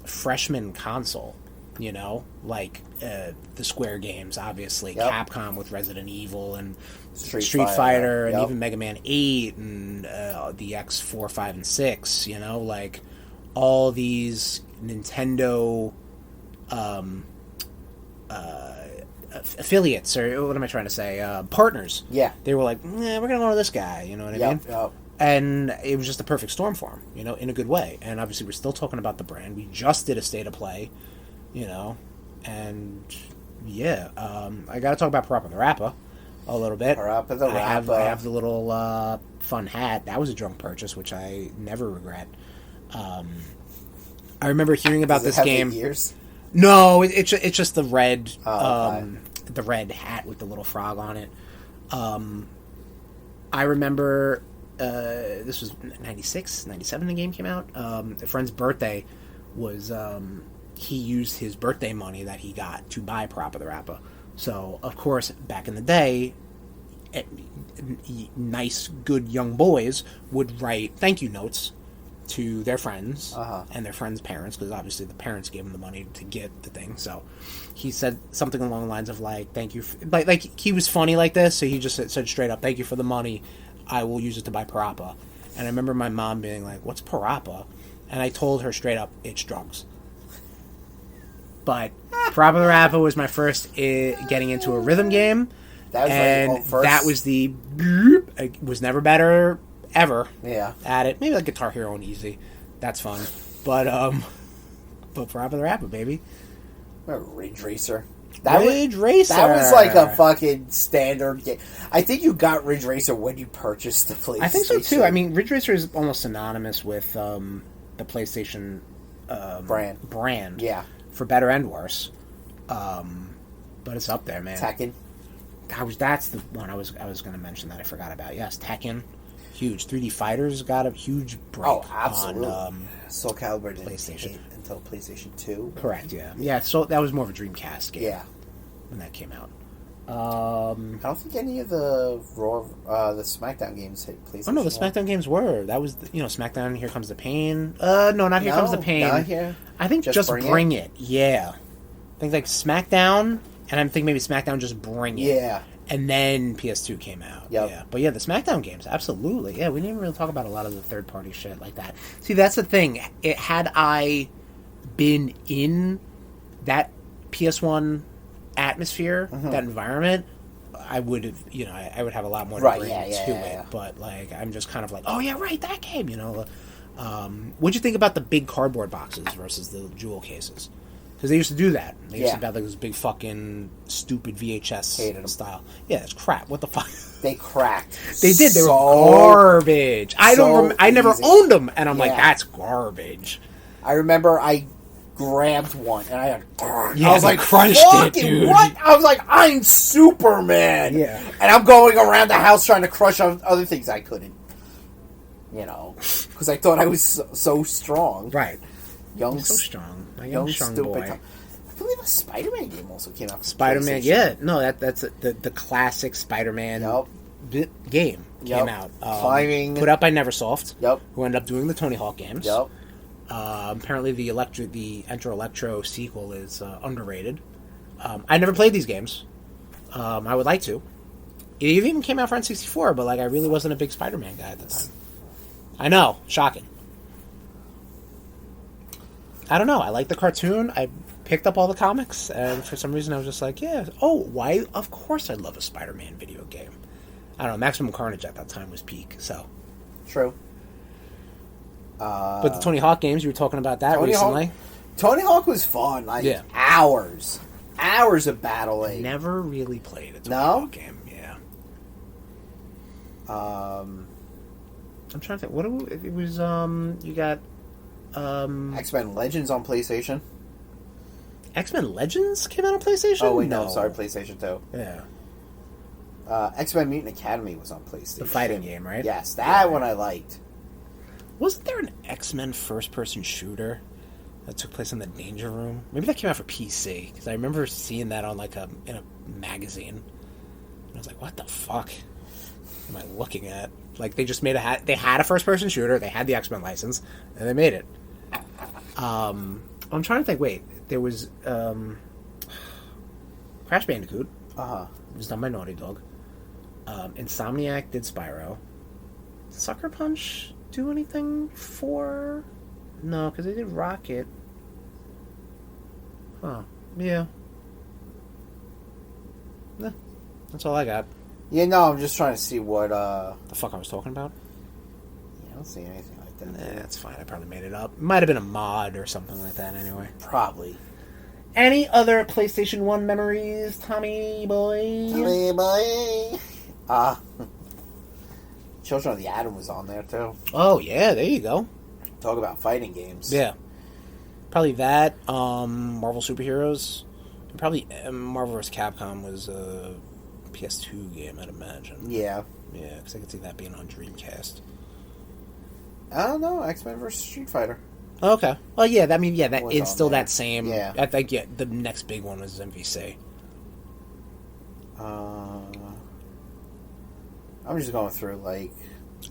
freshman console. You know, like the Square games, obviously, Capcom with Resident Evil and Street Fighter, and even Mega Man 8 and the X4, 5, and 6. You know, like all these Nintendo affiliates, or what am I trying to say? Partners. Yeah. They were like, we're going to go to this guy, you know what I mean? Yep. And it was just a perfect storm for him, you know, in a good way. And obviously we're still talking about the brand. We just did a State of Play, you know, and yeah, I got to talk about Parappa the Rapper a little bit. Parappa the Rapper. I have the little fun hat. That was a drunk purchase, which I never regret. I remember hearing about this game. Years? No, it's just the red, okay. The red hat with the little frog on it. I remember this was 96, 97 the game came out. A friend's birthday was he used his birthday money that he got to buy Parappa the Rapper. So of course, back in the day, nice, good young boys would write thank you notes to their friends and their friends' parents, because obviously the parents gave him the money to get the thing. So he said something along the lines of like, "Thank you," like he was funny like this, so he just said straight up, "Thank you for the money. I will use it to buy Parappa." And I remember my mom being like, "What's Parappa?" And I told her straight up, "It's drugs." But Parappa the Rapper was my first getting into a rhythm game, that was the it was never better ever at it. Maybe like Guitar Hero and Easy, that's fun. But But Parappa the Rapper, baby. Ridge Racer. Ridge Racer. That was like a fucking standard game. I think you got Ridge Racer when you purchased the PlayStation. I think so too. I mean, Ridge Racer is almost synonymous with the PlayStation brand. Yeah. For better and worse. But it's up there, man. Tekken. That's the one I was going to mention that I forgot about. Yes, Tekken. Huge. 3D Fighters got a huge break. Oh, absolutely. On Soul Calibur didn't PlayStation. hit until PlayStation 2. Correct, yeah. Yeah, so that was more of a Dreamcast game. Yeah. When that came out. I don't think any of the the SmackDown games hit PlayStation. Oh no, the SmackDown games were. That was SmackDown. Here Comes the Pain. No, not Here Comes the Pain. Not here. I think just Bring It. Yeah, I think like SmackDown, and I'm thinking maybe SmackDown Just Bring It. Yeah, and then PS2 came out. Yep. Yeah, but yeah, the SmackDown games, absolutely. Yeah, we didn't even really talk about a lot of the third party shit like that. See, that's the thing. Had I been in that PS1 atmosphere, that environment, I would have, I would have a lot more to bring to it. But like, I'm just kind of like, oh yeah, right, that game, What'd you think about the big cardboard boxes versus the jewel cases? Because they used to do that. They used to have like this big fucking stupid VHS style. Yeah, it's crap. What the fuck? They cracked. They did. They were garbage. I never owned them, and I'm like, that's garbage. I remember I grabbed one and I was like, crunched it, dude. What? I was like, I'm Superman. Yeah. And I'm going around the house trying to crush other things I couldn't. Because I thought I was so strong. Right. So strong. My young stupid boy. I believe a Spider-Man game also came out. Spider-Man, yeah. No, that's the classic Spider-Man game came out. Climbing. Put out by Neversoft. Yep. Who ended up doing the Tony Hawk games. Yep. Apparently the Enter Electro sequel is underrated. I never played these games. I would like to. It even came out for N64, but like I really wasn't a big Spider-Man guy at the time. I know, shocking. I don't know. I like the cartoon. I picked up all the comics, and for some reason I was just like, yeah. Oh, why? Of course I'd love a Spider-Man video game. I don't know. Maximum Carnage at that time was peak, so. True. But the Tony Hawk games, you were talking about that recently. Tony Hawk was fun. Hours of battling. Never really played a Tony Hawk game. Yeah. I'm trying to think. It was? You got X-Men Legends on PlayStation. X-Men Legends came out on PlayStation. Oh wait, no, sorry, PlayStation 2. Yeah. X-Men Mutant Academy was on PlayStation. The fighting game, right? Yes, that one I liked. Wasn't there an X-Men first-person shooter that took place in the Danger Room? Maybe that came out for PC, because I remember seeing that on in a magazine. And I was like, what the fuck am I looking at? Like, they just made they had a first-person shooter, they had the X-Men license, and they made it. I'm trying to think, wait, there was Crash Bandicoot. It was done by Naughty Dog. Insomniac did Spyro. Did Sucker Punch do anything for? No, because they did Rocket. Huh. Yeah. That's all I got. Yeah, no, I'm just trying to see what the fuck I was talking about. Yeah, I don't see anything like that. Nah, that's fine. I probably made it up. It might have been a mod or something like that anyway. Probably. Any other PlayStation 1 memories, Tommy boy? Tommy boy. Children of the Atom was on there too. Oh yeah, there you go. Talk about fighting games. Yeah. Probably that. Marvel Superheroes. And probably Marvel vs. Capcom was a PS2 game, I'd imagine. Yeah. Yeah, because I could see that being on Dreamcast. I don't know. X-Men vs. Street Fighter. Oh, okay. Well, yeah, that it's still there. that same. Yeah. I think the next big one was MVC. I'm just going through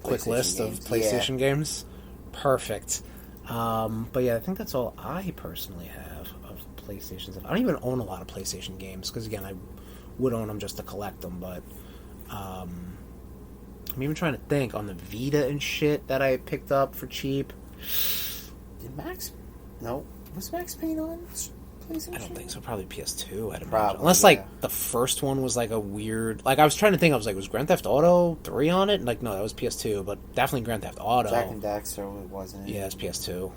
quick list of PlayStation games. Perfect. But yeah, I think that's all I personally have of PlayStation. I don't even own a lot of PlayStation games because again, I would own them just to collect them. But I'm even trying to think on the Vita and shit that I picked up for cheap. Did Max? No, was Max Payne on PlayStation? I don't think so. Probably PS2. I'd imagine. Probably, unless the first one was a weird. I was trying to think. I was was Grand Theft Auto 3 on it? No, that was PS2. But definitely Grand Theft Auto. Jack and Daxter wasn't it? Yeah, it's PS2.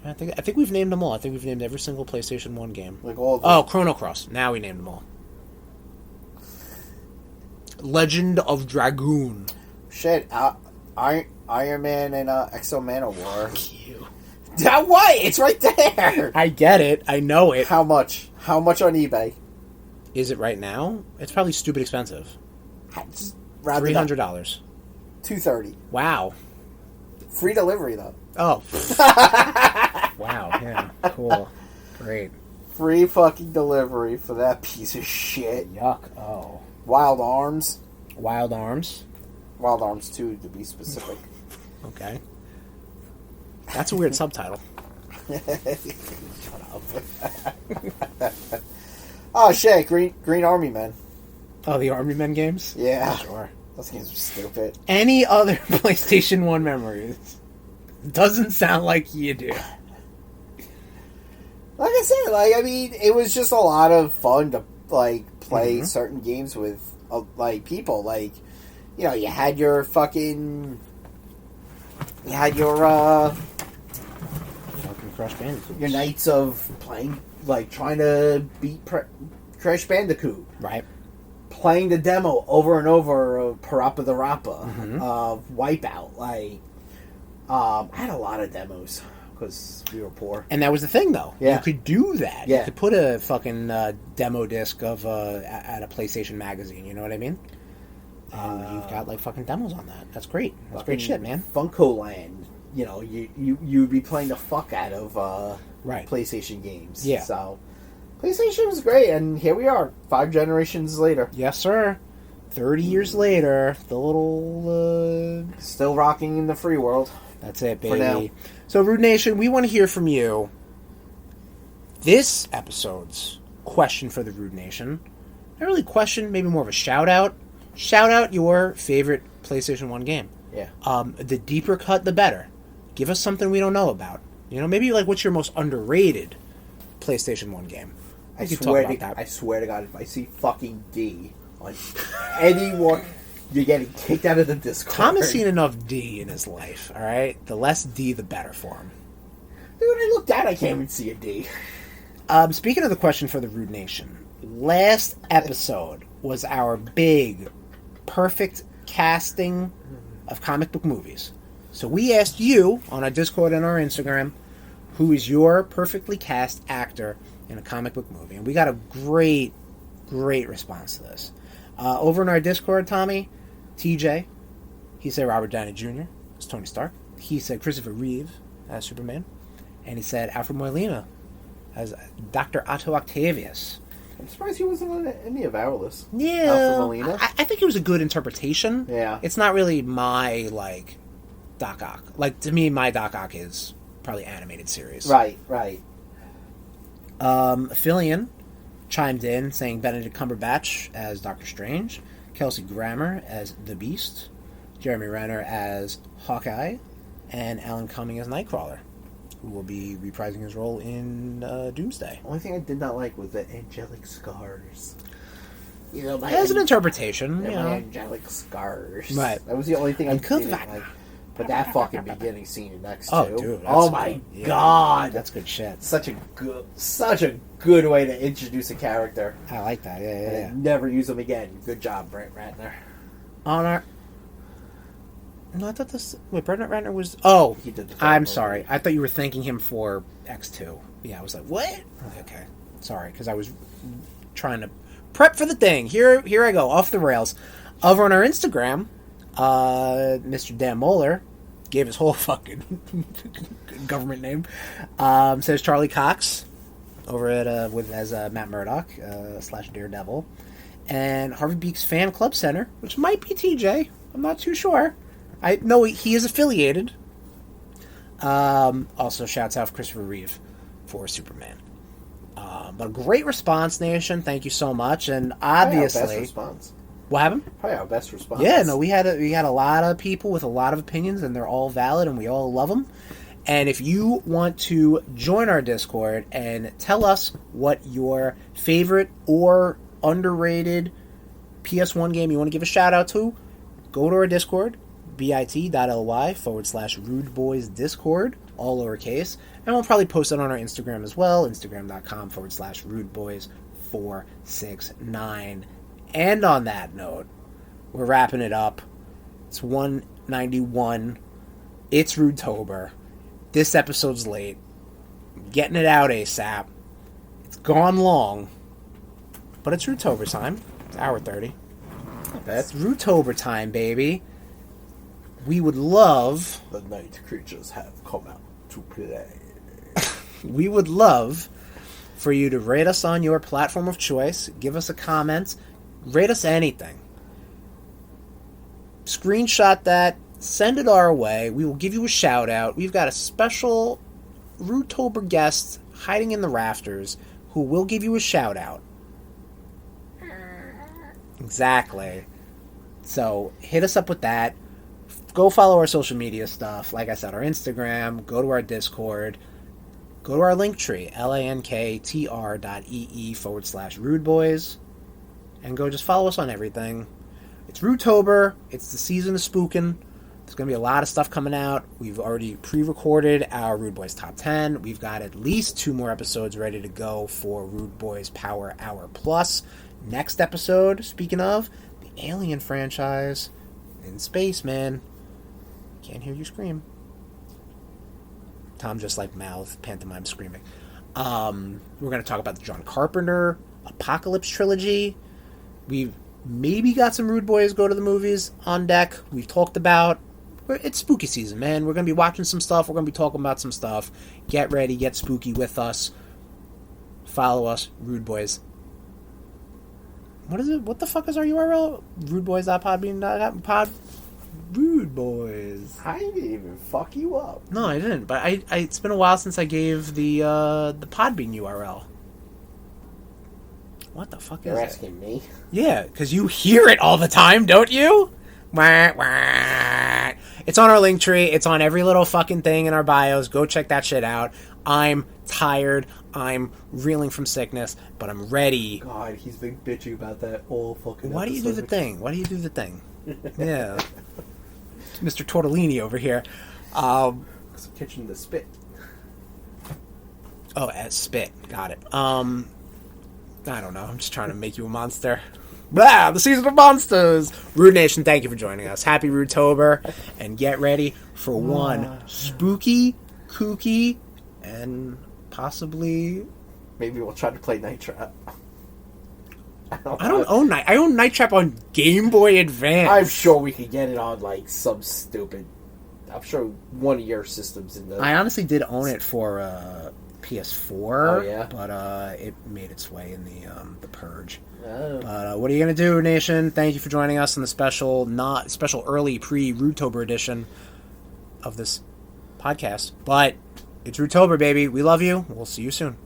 I think we've named them all. I think we've named every single PlayStation 1 game. Like all of them. Oh, Chrono Cross. Now we named them all. Legend of Dragoon. Shit, Iron Man and Exo Manowar. Fuck you. What? It's right there. I get it. I know it. How much? How much on eBay? Is it right now? It's probably stupid expensive. Just $300. $230. Wow. Free delivery though. Oh. Wow. Yeah. Cool. Great. Free fucking delivery for that piece of shit. Yuck. Oh. Wild Arms. Wild Arms. Wild Arms 2 to be specific. Okay. That's a weird subtitle. Shut up. Oh shit, Green Army Men. Oh, the Army Men games? Yeah. Sure. Those games are stupid. Any other PlayStation 1 memories? Doesn't sound like you do. Like I said, I mean, it was just a lot of fun to play certain games with people. You had your fucking, fucking Crash Bandicoot. your nights of playing, trying to beat Crash Bandicoot. Right. Playing the demo over and over of Parappa the Rappa, of Wipeout. I had a lot of demos because we were poor. And that was the thing, though. Yeah. You could do that. Yeah. You could put a fucking demo disc of at a PlayStation magazine. You know what I mean? And you've got fucking demos on that. That's great. That's great shit, man. Funko Land. You'd be playing the fuck out of Right. PlayStation games. Yeah. So PlayStation was great, and here we are, 5 generations later, Yes, sir. 30 years later, the little... still rocking in the free world. That's it, For now. baby. So, Rude Nation, we want to hear from you. This episode's question for the Rude Nation, not really question, maybe more of a shout-out. Shout out your favorite PlayStation 1 game. Yeah. The deeper cut, the better. Give us something we don't know about. Maybe what's your most underrated PlayStation 1 game? I We could swear talk to about that. I swear to God, if I see fucking D on anyone, you're getting kicked out of the Discord. Tom has seen enough D in his life, alright? The less D, the better for him. Dude, I looked down, I can't even see a D. Speaking of the question for the Rude Nation, last episode was our big, perfect casting of comic book movies. So we asked you on our Discord and our Instagram, who is your perfectly cast actor in a comic book movie? And we got a great response to this. Over in our Discord, Tommy, TJ, he said Robert Downey Jr. as Tony Stark. He said Christopher Reeve as Superman. And he said Alfred Molina as Dr. Otto Octavius. I'm surprised he wasn't on any of our lists. Yeah, Alfred Molina. I think it was a good interpretation. Yeah. It's not really my, Doc Ock. To me, my Doc Ock is probably animated series. Right. Fillion chimed in saying Benedict Cumberbatch as Doctor Strange, Kelsey Grammer as the Beast, Jeremy Renner as Hawkeye, and Alan Cumming as Nightcrawler, who will be reprising his role in Doomsday. Only thing I did not like was the angelic scars. As an interpretation, my angelic scars. Right. That was the only thing I could didn't have- like. But that fucking beginning scene next Oh, to. dude. Oh my yeah, god. that's good shit. Such a good way to introduce a character. I like that. Yeah. And never use them again. Good job, Brent Ratner. On our... No, I thought this... Wait, Brent Ratner was... Oh, He did the I'm film sorry. movie. I thought you were thanking him for X2. Yeah, I was like, what? Okay. Sorry, because I was trying to prep for the thing. Here I go, off the rails. Over on our Instagram, Mr. Dan Moeller gave his whole fucking government name. Says Charlie Cox over at as Matt Murdock / Daredevil, and Harvey Beek's Fan Club Center, which might be TJ. I'm not too sure. I know he is affiliated. Also, shouts out Christopher Reeve for Superman. But a great response, Nation. Thank you so much. And obviously, Best response. what happened? Probably our best response. Yeah, no, we had a lot of people with a lot of opinions, and they're all valid, and we all love them. And if you want to join our Discord and tell us what your favorite or underrated PS1 game you want to give a shout out to, go to our Discord, bit.ly/RudeBoyz Discord, all lowercase. And we'll probably post it on our Instagram as well, instagram.com/RudeBoyz469. And on that note, we're wrapping it up. It's 191. It's Rudetober. This episode's late. I'm getting it out ASAP. It's gone long. But it's Rudetober time. It's hour 30. It's Rudetober time, baby. We would love... The night creatures have come out to play. We would love for you to rate us on your platform of choice. Give us a comment. Rate us anything. Screenshot that. Send it our way. We will give you a shout out. We've got a special Rudetober guest hiding in the rafters who will give you a shout out. Exactly. So hit us up with that. Go follow our social media stuff. Like I said, our Instagram. Go to our Discord. Go to our linktr, linktr.ee/RudeBoyz. And go just follow us on everything. It's Rudetober. It's the season of spooking. There's going to be a lot of stuff coming out. We've already pre-recorded our RudeBoyz Top 10. We've got at least 2 more episodes ready to go for RudeBoyz Power Hour Plus. Next episode, speaking of, the Alien franchise in space, man. Can't hear you scream. Tom just like mouth pantomime screaming. We're going to talk about the John Carpenter Apocalypse trilogy. We've maybe got some RudeBoyz go to the movies on deck. We've talked about... It's spooky season, man. We're going to be watching some stuff. We're going to be talking about some stuff. Get ready. Get spooky with us. Follow us. RudeBoyz. What is it? What the fuck is our URL? RudeBoyz.podbean.com. RudeBoyz. I didn't even fuck you up. No, I didn't. But I it's been a while since I gave the Podbean URL. What the fuck is it? You're asking me? Yeah, because you hear it all the time, don't you? Wah, wah. It's on our Linktree. It's on every little fucking thing in our bios. Go check that shit out. I'm tired. I'm reeling from sickness, but I'm ready. God, he's been bitching about that all fucking Why do you do episode. the thing? Why do you do the thing? Yeah. Mr. Tortellini over here. I'm catching the spit. Oh, spit. Got it. I don't know. I'm just trying to make you a monster. Blah! The season of monsters! RudeNation, thank you for joining us. Happy Rudetober, and get ready for one spooky, kooky, and possibly... Maybe we'll try to play Night Trap. I don't own Night... I own Night Trap on Game Boy Advance. I'm sure we could get it on, like, some stupid... I'm sure one of your systems in the... I honestly did own it for PS4. Oh, yeah? But it made its way in the Purge. Oh. But what are you going to do, Nation? Thank you for joining us in the special early pre-Rudetober edition of this podcast. But it's Rudetober, baby. We love you. We'll see you soon.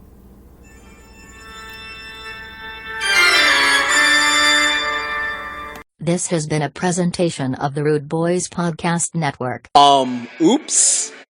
This has been a presentation of the RudeBoyz Podcast Network. Oops.